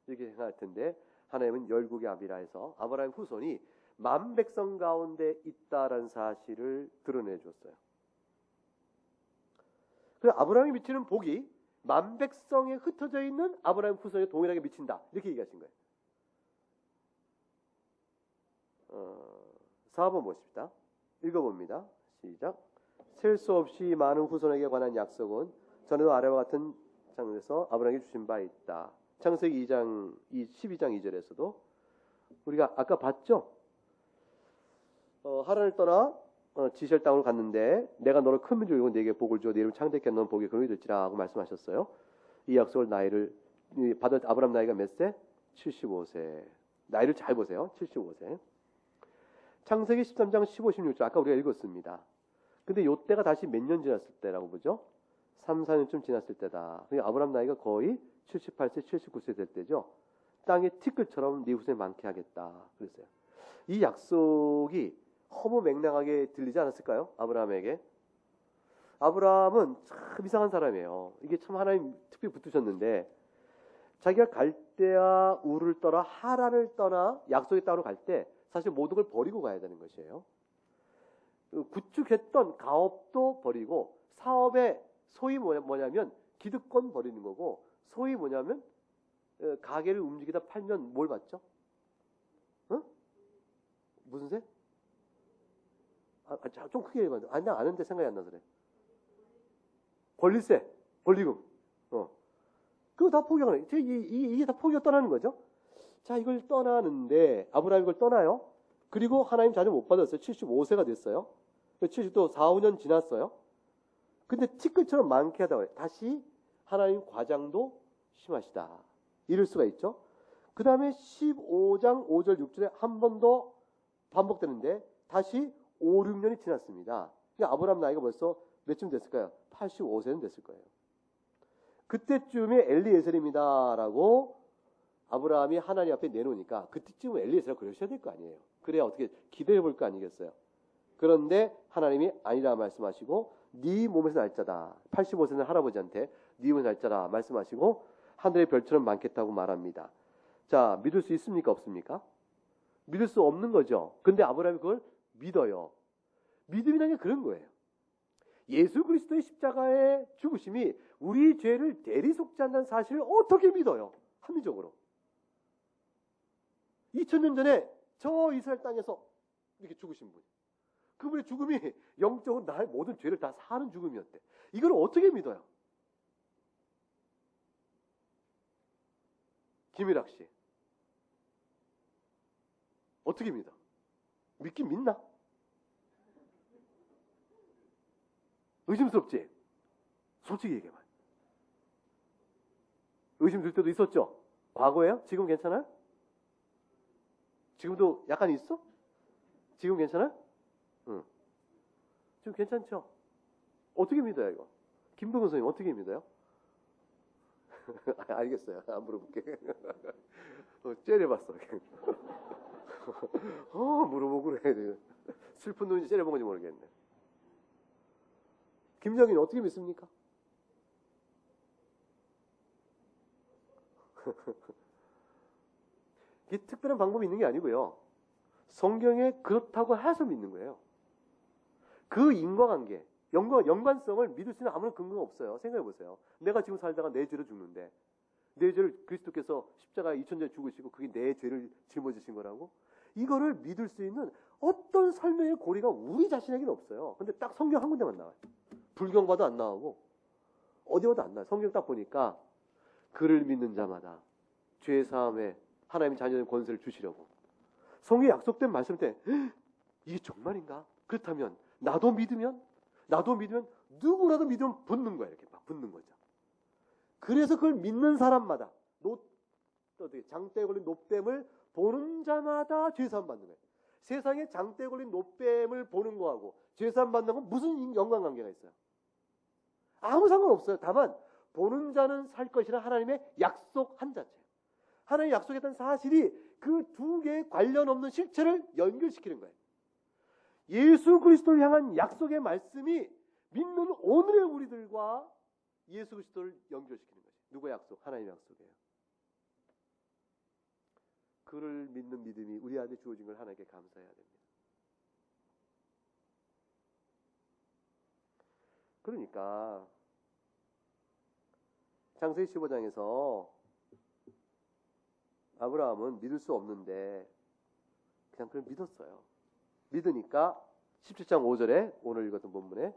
이렇게 생각할 텐데 하나님은 열국의 아비라 해서 아브라함 후손이 만 백성 가운데 있다라는 사실을 드러내 줬어요. 그래서 아브라함이 미치는 복이 만 백성에 흩어져 있는 아브라함 후손에 동일하게 미친다. 이렇게 얘기하신 거예요. 4번 보십시다. 읽어봅니다. 시작. 셀 수 없이 많은 후손에게 관한 약속은 전에도 아래와 같은 장면에서 아브라함에게 주신 바 있다. 창세기 12장 2절에서도 우리가 아까 봤죠? 하란을 떠나 지시할 땅으로 갔는데 내가 너를 큰 민족을 이루고 네게 복을 주어 네 이름을 창대케 하는 복이 그놈이 될지라 하고 말씀하셨어요. 이 약속을 받을 아브라함 나이가 몇 세? 75세. 나이를 잘 보세요. 75세. 창세기 13장 15, 16절 아까 우리가 읽었습니다. 근데 요때가 다시 몇 년 지났을 때라고 보죠? 3, 4년쯤 지났을 때다. 그러니까 아브라함 나이가 거의 78세, 79세 될 때죠. 땅에 티끌처럼 네 후손이 많게 하겠다. 그랬어요. 이 약속이 허무맹랑하게 들리지 않았을까요? 아브라함에게. 아브라함은 참 이상한 사람이에요. 이게 참 하나님 특별히 붙으셨는데 자기가 갈대아 우르를 떠나 하란을 떠나 약속의 땅으로 갈 때 사실 모든 걸 버리고 가야 되는 것이에요. 구축했던 가업도 버리고 사업의 소위 뭐냐면 기득권 버리는 거고 소위 뭐냐면 가게를 움직이다 팔면 뭘 받죠? 무슨 세? 좀 크게 해봐. 나 아는데 생각이 안 나서 그래. 권리세, 권리금. 그거 다 포기하는 거예요. 이게 다 포기가 떠나는 거죠. 자, 이걸 떠나는데 아브라함이 이걸 떠나요. 그리고 하나님 자녀 못 받았어요. 75세가 됐어요. 70도 4, 5년 지났어요. 근데 티끌처럼 많게 하다가 그래요. 다시 하나님 과장도 심하시다. 이럴 수가 있죠. 그 다음에 15장 5절 6절에 한 번 더 반복되는데 다시 5, 6년이 지났습니다. 그러니까 아브라함 나이가 벌써 몇쯤 됐을까요? 85세는 됐을 거예요. 그때쯤에 엘리에셀입니다라고 아브라함이 하나님 앞에 내놓으니까 그때쯤은 엘리에셀을 그러셔야 될 거 아니에요. 그래야 어떻게 기대해 볼 거 아니겠어요. 그런데 하나님이 아니라 말씀하시고 네 몸에서 날짜다. 85세는 할아버지한테 네 몸에서 날짜다 말씀하시고 하늘의 별처럼 많겠다고 말합니다. 자, 믿을 수 있습니까? 없습니까? 믿을 수 없는 거죠. 근데 아브라함이 그걸 믿어요. 믿음이라는 게 그런 거예요. 예수 그리스도의 십자가의 죽으심이 우리 죄를 대리속죄한다는 사실을 어떻게 믿어요? 합리적으로. 2000년 전에 저 이스라엘 땅에서 이렇게 죽으신 분. 그분의 죽음이 영적으로 나의 모든 죄를 다 사는 죽음이었대. 이걸 어떻게 믿어요? 김일학 씨. 어떻게 믿어? 믿긴 믿나? 의심스럽지? 솔직히 얘기해봐. 의심 들 때도 있었죠? 과거예요? 지금 괜찮아요? 지금도 약간 있어? 지금 괜찮아요? 응. 지금 괜찮죠? 어떻게 믿어요, 이거? 김동근 선생님 어떻게 믿어요? 알겠어요. 안 물어볼게. 째려봤어. 물어보고 그래. 슬픈 눈이 째려본 건지 모르겠네. 김정인 어떻게 믿습니까? 이게 특별한 방법이 있는 게 아니고요. 성경에 그렇다고 해서 믿는 거예요. 그 인과관계, 연관성을 믿을 수 있는 아무런 근거가 없어요. 생각해 보세요. 내가 지금 살다가 내 죄로 죽는데 내 죄를 그리스도께서 십자가에 2000년 죽으시고 그게 내 죄를 짊어지신 거라고? 이거를 믿을 수 있는 어떤 설명의 고리가 우리 자신에게는 없어요. 근데 딱 성경 한 군데만 나와요. 불경 봐도 안 나오고 어디 봐도 안 나와요. 성경 딱 보니까 그를 믿는 자마다 죄 사함에 하나님의 자녀의 권세를 주시려고. 성경에 약속된 말씀 때 이게 정말인가? 그렇다면 나도 믿으면 누구라도 믿으면 붙는 거야. 이렇게 막 붙는 거죠. 그래서 그걸 믿는 사람마다 장대에 걸린 노뱀을 보는 자마다 죄사함 받는 거예요. 세상에 장대에 걸린 노뱀을 보는 거하고 죄사함 받는 건 무슨 연관관계가 있어요? 아무 상관없어요. 다만 보는 자는 살 것이라 하나님의 약속 한 자체예요. 하나님이 약속했던 사실이 그 두 개의 관련 없는 실체를 연결시키는 거예요. 예수 그리스도를 향한 약속의 말씀이 믿는 오늘의 우리들과 예수 그리스도를 연결시키는 거죠. 누구의 약속? 하나님의 약속이에요. 그를 믿는 믿음이 우리 안에 주어진 걸 하나님께 감사해야 됩니다. 그러니까 창세기 15장에서 아브라함은 믿을 수 없는데 그냥 그걸 믿었어요. 믿으니까 17장 5절에 오늘 읽었던 본문에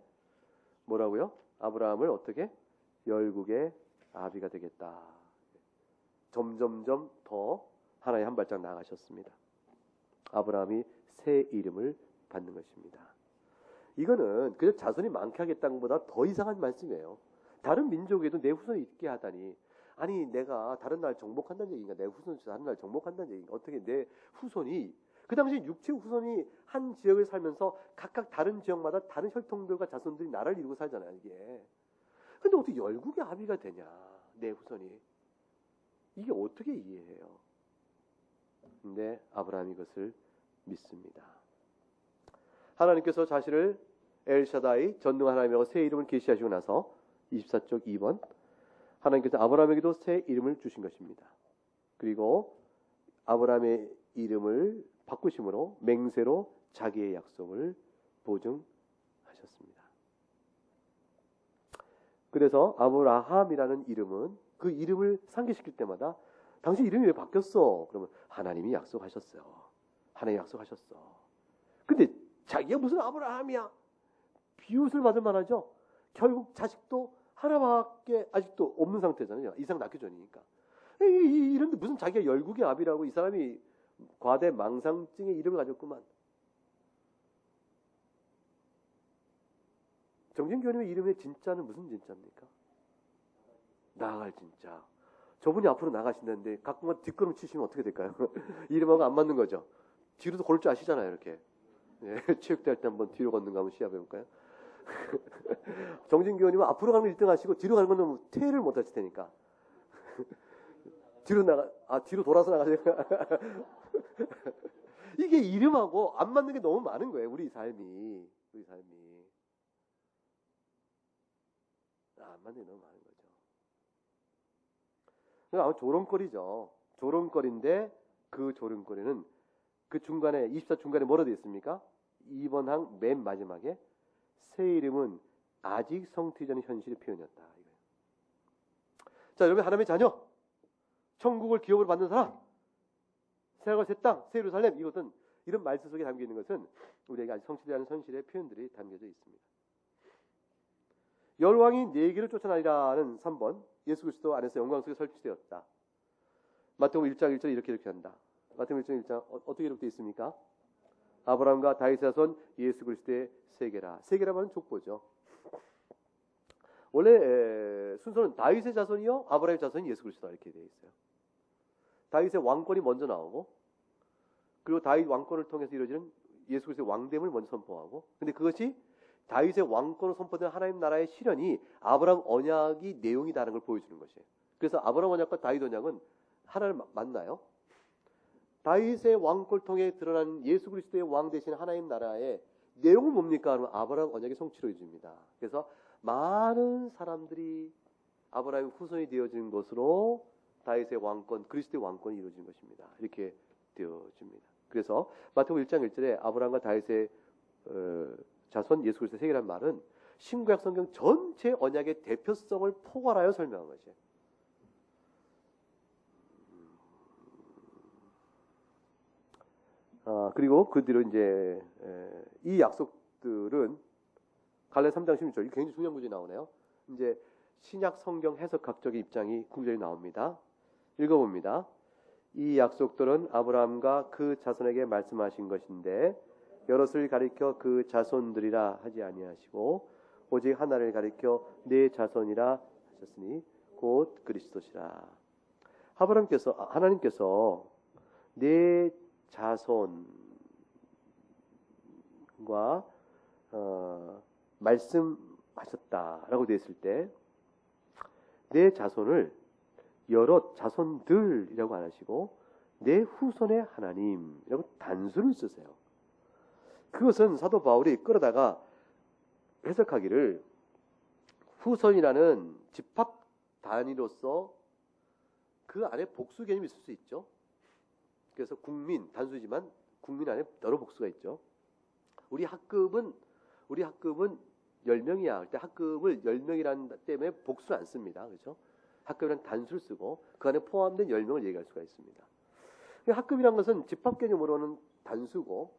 뭐라고요? 아브라함을 어떻게? 열국의 아비가 되겠다. 점점점 더 하나님 한 발짝 나아가셨습니다. 아브라함이 새 이름을 받는 것입니다. 이거는 그냥 자손이 많게 하겠다는 것보다 더 이상한 말씀이에요. 다른 민족에도 내 후손이 있게 하다니, 아니 내가 다른 나라를 정복한다는 얘기인가, 내 후손이 다른 나라를 정복한다는 얘기인가, 어떻게 내 후손이, 그 당시 육체 후손이 한 지역을 살면서 각각 다른 지역마다 다른 혈통들과 자손들이 나라를 이루고 살잖아요. 이게 근데 어떻게 열국의 아비가 되냐, 내 후손이. 이게 어떻게 이해해요? 근데 아브라함이 이것을 믿습니다. 하나님께서 자신을 엘샤다이, 전능한 하나님이라고 새 이름을 계시하시고 나서 24쪽 2번, 하나님께서 아브라함에게도 새 이름을 주신 것입니다. 그리고 아브라함의 이름을 바꾸심으로 맹세로 자기의 약속을 보증하셨습니다. 그래서 아브라함이라는 이름은 그 이름을 상기시킬 때마다 당신 이름이 왜 바뀌었어? 그러면 하나님이 약속하셨어요. 하나님이 약속하셨어. 근데 자기가 무슨 아브라함이야? 비웃을 받을 만하죠. 결국 자식도 하나밖에 아직도 없는 상태잖아요. 이상 낳기 전이니까. 이런데 무슨 자기가 열국의 아비라고, 이 사람이 과대 망상증의 이름을 가졌구만. 정진교님의 이름의 진짜는 무슨 진짜입니까? 나아갈 진짜. 저분이 앞으로 나가신다는데 가끔만 뒷걸음 치시면 어떻게 될까요? 이름하고 안 맞는 거죠. 뒤로도 걸 줄 아시잖아요, 이렇게. 네, 체육대회 때 한번 뒤로 걷는 거 한번 시합해볼까요? 정진교님은 앞으로 가는 건 1등 하시고 뒤로 가는 건 퇴를 못 하실 테니까. 뒤로 돌아서 나가세요. 이게 이름하고 안 맞는 게 너무 많은 거예요, 우리 삶이. 안 맞는 게 너무 많은 거죠. 아마 조롱거리죠. 조롱거리인데 그 조롱거리는 그 중간에 24 중간에 뭐라 되어 있습니까? 2번 항 맨 마지막에 새 이름은 아직 성취되지 않은 현실의 표현이었다. 이거예요. 자, 여러분, 하나님의 자녀, 천국을 기업으로 받는 사람, 새하늘과 새 땅, 새 예루살렘, 이것은 이런 말씀 속에 담겨 있는 것은 우리에게 아직 성취되지 않은 현실의 표현들이 담겨져 있습니다. 열왕이 네 길을 쫓아나리라는 3번, 예수 그리스도 안에서 영광 속에 설치되었다. 마태복음 1장 1절에 이렇게 한다. 마태복음 1장 1장 어떻게 기록되어 있습니까? 아브라함과 다윗의 자손 예수 그리스도의 세계라. 세계라 말은 족보죠. 원래 순서는 다윗의 자손이요 아브라함의 자손이 예수 그리스도 이렇게 되어 있어요. 다윗의 왕권이 먼저 나오고, 그리고 다윗 왕권을 통해서 이루어지는 예수 그리스도의 왕됨을 먼저 선포하고, 근데 그것이 다윗의 왕권을 선포된 하나님 나라의 실현이 아브라함 언약이 내용이다라는 걸 보여주는 것이에요. 그래서 아브라함 언약과 다윗 언약은 하나를 만나요. 다윗의 왕권을 통해 드러난 예수 그리스도의 왕 되신 하나님 나라의 내용은 뭡니까? 그러면 아브라함 언약의 성취로 이루어집니다. 그래서 많은 사람들이 아브라함의 후손이 되어진 것으로 다윗의 왕권, 그리스도의 왕권이 이루어진 것입니다. 이렇게 되어집니다. 그래서 마태복음 1장 1절에 아브라함과 다윗의 자손 예수 그리스도의 세계란 말은 신구약 성경 전체 언약의 대표성을 포괄하여 설명한 것이에요. 그리고 그 뒤로 이제 이 약속들은 갈라디아 3장 16절, 이 굉장히 중요한 구절이 나오네요. 이제 신약 성경 해석학적인 입장이 구절이 나옵니다. 읽어봅니다. 이 약속들은 아브라함과 그 자손에게 말씀하신 것인데 여럿을 가리켜 그 자손들이라 하지 아니하시고 오직 하나를 가리켜 네 자손이라 하셨으니 곧 그리스도시라. 하나님께서 네 자손과 말씀하셨다라고 되어 있을 때 내 자손을 여러 자손들이라고 안 하시고 내 후손의 하나님이라고 단수를 쓰세요. 그것은 사도 바울이 끌어다가 해석하기를 후손이라는 집합 단위로서 그 안에 복수 개념이 있을 수 있죠. 그래서 국민, 단수지만 국민 안에 여러 복수가 있죠. 우리 학급은 10명이야. 그때 학급을 10명이라는 때문에 복수를 안 씁니다. 그렇죠? 학급이란 단수를 쓰고 그 안에 포함된 10명을 얘기할 수가 있습니다. 학급이란 것은 집합 개념으로는 단수고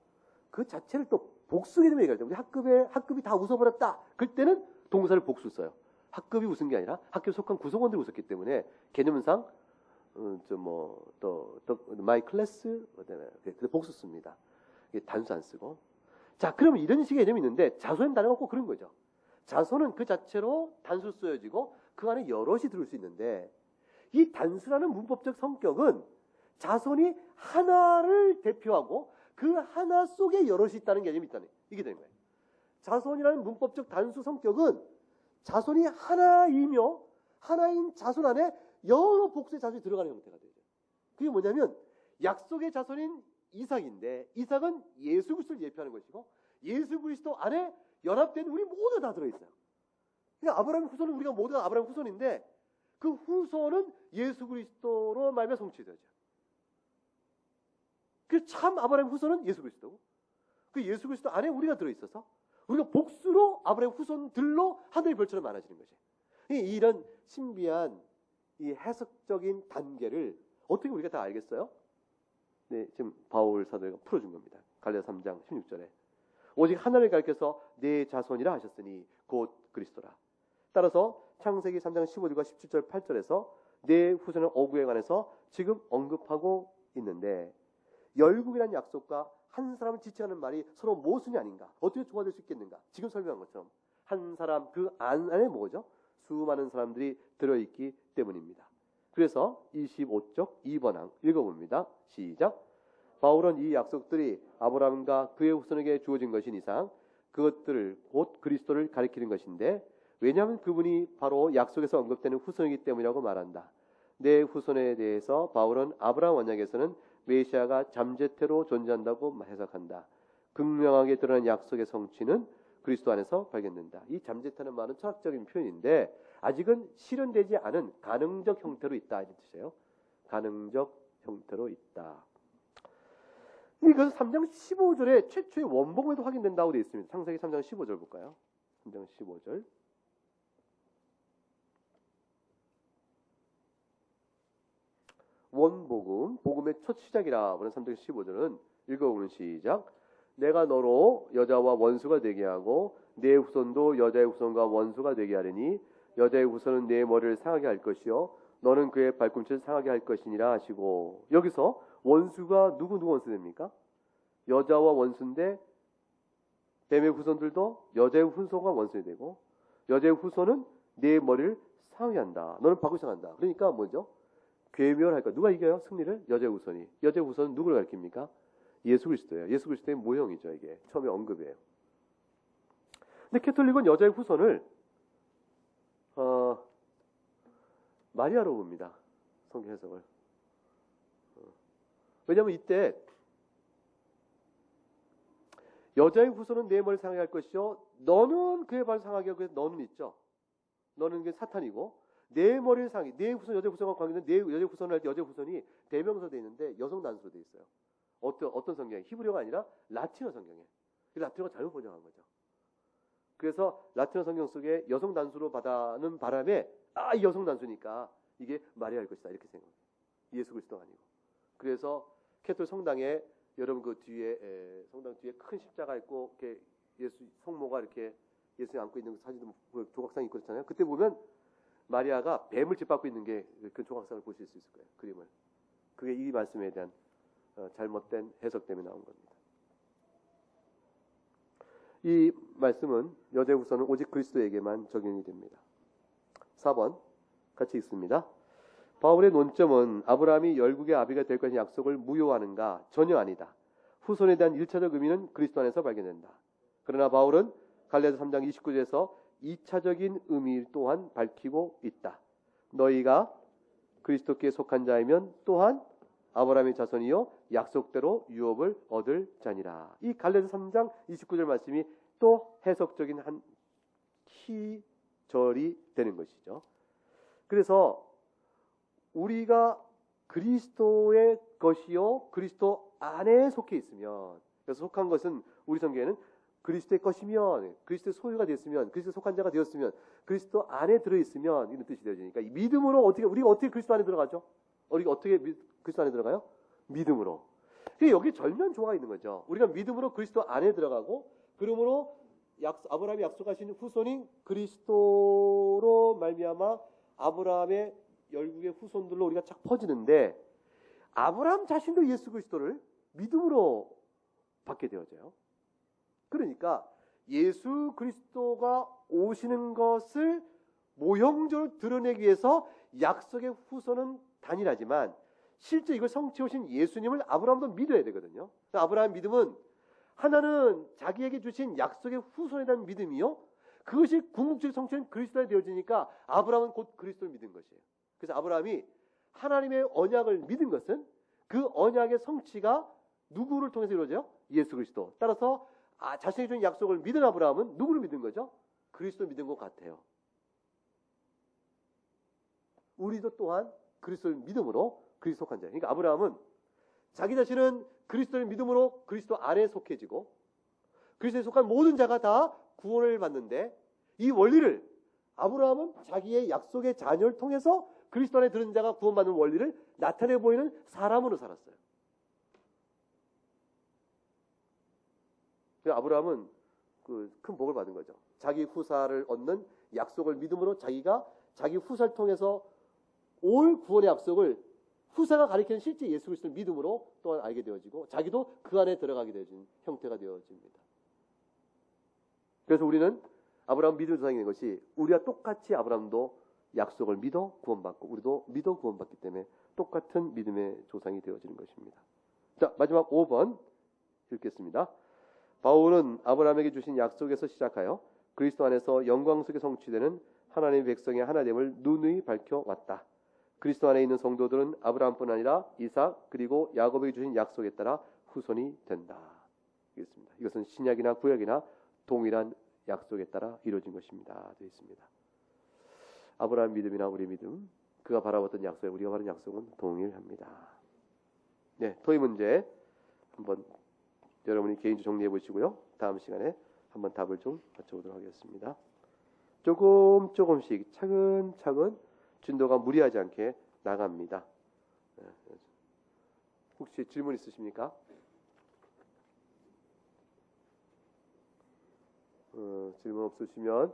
그 자체를 또 복수 개념으로 얘기할 때 우리 학급이 다 웃어버렸다. 그때는 동사를 복수 써요. 학급이 웃은 게 아니라 학교에 속한 구성원들이 웃었기 때문에 개념상 my class 복수 씁니다. 단수 안 쓰고. 자, 그러면 이런 식의 개념이 있는데 자손은 다른 거 꼭 그런 거죠. 자손은 그 자체로 단수 쓰여지고 그 안에 여럿이 들을 수 있는데 이 단수라는 문법적 성격은 자손이 하나를 대표하고 그 하나 속에 여럿이 있다는 개념이 있다는 이게 되는 거예요. 자손이라는 문법적 단수 성격은 자손이 하나이며 하나인 자손 안에 여러 복수의 자손이 들어가는 형태가 되죠. 그게 뭐냐면 약속의 자손인 이삭인데 이삭은 예수 그리스도를 예표하는 것이고 예수 그리스도 안에 연합된 우리 모두 다 들어있어요. 그러니까 아브라함 후손은 우리가 모두가 아브라함 후손인데 그 후손은 예수 그리스도로 말미암아 성취되죠. 그 참 아브라함 후손은 예수 그리스도고 그 예수 그리스도 안에 우리가 들어있어서 우리가 복수로 아브라함 후손들로 하늘의 별처럼 많아지는 거죠. 이런 신비한 이 해석적인 단계를 어떻게 우리가 다 알겠어요? 네, 지금 바울 사도가 풀어준 겁니다. 갈라디아 3장 16절에 오직 하나를 가리켜서 네 자손이라 하셨으니 곧 그리스도라. 따라서 창세기 3장 15절과 17절 8절에서 네 후손의 어구에 관해서 지금 언급하고 있는데 열국이라는 약속과 한 사람을 지칭하는 말이 서로 모순이 아닌가? 어떻게 조화될 수 있겠는가? 지금 설명한 것처럼 한 사람 그 안에 뭐죠? 수많은 사람들이 들어있기 때문입니다. 그래서 25쪽 2번 항 읽어봅니다. 시작. 바울은 이 약속들이 아브라함과 그의 후손에게 주어진 것인 이상 그것들을 곧 그리스도를 가리키는 것인데 왜냐하면 그분이 바로 약속에서 언급되는 후손이기 때문이라고 말한다. 내 후손에 대해서 바울은 아브라함 언약에서는 메시아가 잠재태로 존재한다고 해석한다. 극명하게 드러난 약속의 성취는 그리스도 안에서 발견된다. 이 잠재태는 말은 철학적인 표현인데 아직은 실현되지 않은 가능적 형태로 있다 이런 뜻이에요. 가능적 형태로 있다. 이것은 3장 15절에 최초의 원복음에도 확인된다고 되어 있습니다. 창세기 3장 15절 볼까요? 3장 15절. 원복음, 복음의 첫 시작이라 하는 3장 15절은 읽어보는 시작. 내가 너로 여자와 원수가 되게 하고 내 후손도 여자의 후손과 원수가 되게 하리니 여자의 후손은 내 머리를 상하게 할 것이요 너는 그의 발꿈치를 상하게 할 것이니라 하시고, 여기서 원수가 누구 원수 됩니까? 여자와 원수인데 뱀의 후손들도 여자의 후손과 원수가 되고 여자의 후손은 내 머리를 상하게 한다. 너는 발꿈치 상한다. 그러니까 뭐죠? 괴멸할까? 누가 이겨요? 승리를? 여자의 후손이. 여자의 후손은 누구를 가리킵니까? 예수 그리스도예요. 예수 그리스도의 모형이죠. 이게 처음에 언급이에요. 근데 캐톨릭은 여자의 후손을 마리아로 봅니다. 성경 해석을. 왜냐하면 이때 여자의 후손은 내 머리를 상하게 할 것이요 너는 그의 발을 상하게 하고, 너는 있죠. 너는 그 사탄이고 내 머리를 상하게, 내 후손, 여자의 후손과 관계는 내 여자의 후손을 할 때 여자의 후손이 대명사로 되어 있는데 여성 단수로 되어 있어요. 어떤 성경에? 히브리어가 아니라 라틴어 성경에. 라틴어가 잘못 번역한 거죠. 그래서 라틴어 성경 속에 여성 단수로 받아는 바람에 이 여성 단수니까 이게 마리아일 것이다 이렇게 생각해요. 예수 그리스도가 아니고. 그래서 캐톨릭 성당에 여러분 그 뒤에 성당 뒤에 큰 십자가 있고 이렇게 예수 성모가 이렇게 예수님 안고 있는 사진도 조각상 있고 그렇잖아요. 그때 보면 마리아가 뱀을 짓밟고 있는 게 그 조각상을 보실 수 있을 거예요. 그림을. 그게 이 말씀에 대한 잘못된 해석 때문에 나온 겁니다. 이 말씀은 여자의 후손은 오직 그리스도에게만 적용이 됩니다. 4번 같이 읽습니다. 바울의 논점은 아브라함이 열국의 아비가 될 것의 약속을 무효하는가? 전혀 아니다. 후손에 대한 1차적 의미는 그리스도 안에서 발견된다. 그러나 바울은 갈라디아서 3장 29절에서 2차적인 의미 또한 밝히고 있다. 너희가 그리스도께 속한 자이면 또한 아브라함의 자손이요 약속대로 유업을 얻을 자니라. 이 갈라디아서 3장 29절 말씀이 또 해석적인 한 키절이 되는 것이죠. 그래서 우리가 그리스도의 것이요 그리스도 안에 속해 있으면, 그래서 속한 것은 우리 성경에는 그리스도의 것이면, 그리스도의 소유가 됐으면, 그리스도의 속한 자가 되었으면, 그리스도 안에 들어있으면 이런 뜻이 되어지니까 믿음으로 우리가 어떻게 그리스도 안에 들어가죠? 우리가 어떻게 그리스도 안에 들어가요? 믿음으로. 여기 절면 조화가 있는 거죠. 우리가 믿음으로 그리스도 안에 들어가고, 그러므로 아브라함이 약속하신 후손인 그리스도로 말미암아 아브라함의 열국의 후손들로 우리가 착 퍼지는데, 아브라함 자신도 예수 그리스도를 믿음으로 받게 되어져요. 그러니까 예수 그리스도가 오시는 것을 모형적으로 드러내기 위해서 약속의 후손은 단일하지만 실제 이걸 성취해 오신 예수님을 아브라함도 믿어야 되거든요. 아브라함 믿음은 하나는 자기에게 주신 약속의 후손에 대한 믿음이요, 그것이 궁극적 성취는 그리스도에 되어지니까 아브라함은 곧 그리스도를 믿은 것이에요. 그래서 아브라함이 하나님의 언약을 믿은 것은 그 언약의 성취가 누구를 통해서 이루어져요? 예수 그리스도. 따라서 자신이 준 약속을 믿은 아브라함은 누구를 믿은 거죠? 그리스도를 믿은 것 같아요. 우리도 또한 그리스도를 믿음으로 그리스도 속한 자예요. 그러니까 아브라함은 자기 자신은 그리스도를 믿음으로 그리스도 안에 속해지고 그리스도에 속한 모든 자가 다 구원을 받는데, 이 원리를 아브라함은 자기의 약속의 자녀를 통해서 그리스도 안에 들은 자가 구원받는 원리를 나타내 보이는 사람으로 살았어요. 아브라함은 그 큰 복을 받은 거죠. 자기 후사를 얻는 약속을 믿음으로 자기가 자기 후사를 통해서 올 구원의 약속을 후사가 가리키는 실제 예수 그리스도를 믿음으로 또한 알게 되어지고 자기도 그 안에 들어가게 되어진 형태가 되어집니다. 그래서 우리는 아브라함 믿을 조상이 된 것이, 우리가 똑같이 아브라함도 약속을 믿어 구원받고 우리도 믿어 구원받기 때문에 똑같은 믿음의 조상이 되어지는 것입니다. 자, 마지막 5번 읽겠습니다. 바울은 아브라함에게 주신 약속에서 시작하여 그리스도 안에서 영광 속에 성취되는 하나님의 백성의 하나됨을 누누이 밝혀왔다. 그리스도 안에 있는 성도들은 아브라함뿐 아니라 이삭 그리고 야곱에게 주신 약속에 따라 후손이 된다. 이겠습니다. 이것은 신약이나 구약이나 동일한 약속에 따라 이루어진 것입니다. 되어 있습니다. 아브라함 믿음이나 우리 믿음, 그가 바라봤던 약속, 우리가 바라는 약속은 동일합니다. 네, 토의 문제 한번 여러분이 개인적으로 정리해 보시고요. 다음 시간에 한번 답을 좀 맞춰보도록 하겠습니다. 조금씩 차근차근 진도가 무리하지 않게 나갑니다. 혹시 질문 있으십니까? 질문 없으시면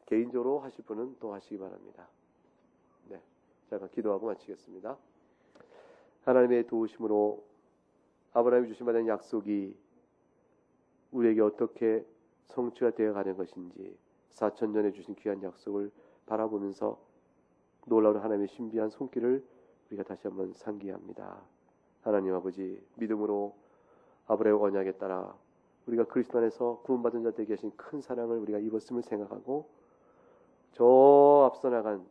개인적으로 하실 분은 또 하시기 바랍니다. 네, 제가 기도하고 마치겠습니다. 하나님의 도우심으로 아브라함이 주신 받은 약속이 우리에게 어떻게 성취가 되어 가는 것인지 4천 년에 주신 귀한 약속을 바라보면서 놀라운 하나님의 신비한 손길을 우리가 다시 한번 상기합니다. 하나님 아버지, 믿음으로 아브라함의 언약에 따라 우리가 그리스도 안에서 구원받은 자 되게 하신 큰 사랑을 우리가 입었음을 생각하고 저 앞서 나간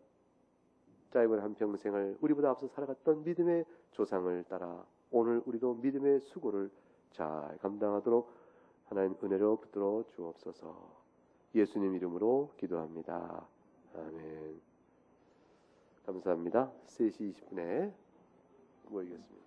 짧은 한평생을 우리보다 앞서 살아갔던 믿음의 조상을 따라 오늘 우리도 믿음의 수고를 잘 감당하도록 하나님 은혜로 붙들어 주옵소서. 예수님 이름으로 기도합니다. 아멘. 감사합니다. 3시 20분에 모이겠습니다.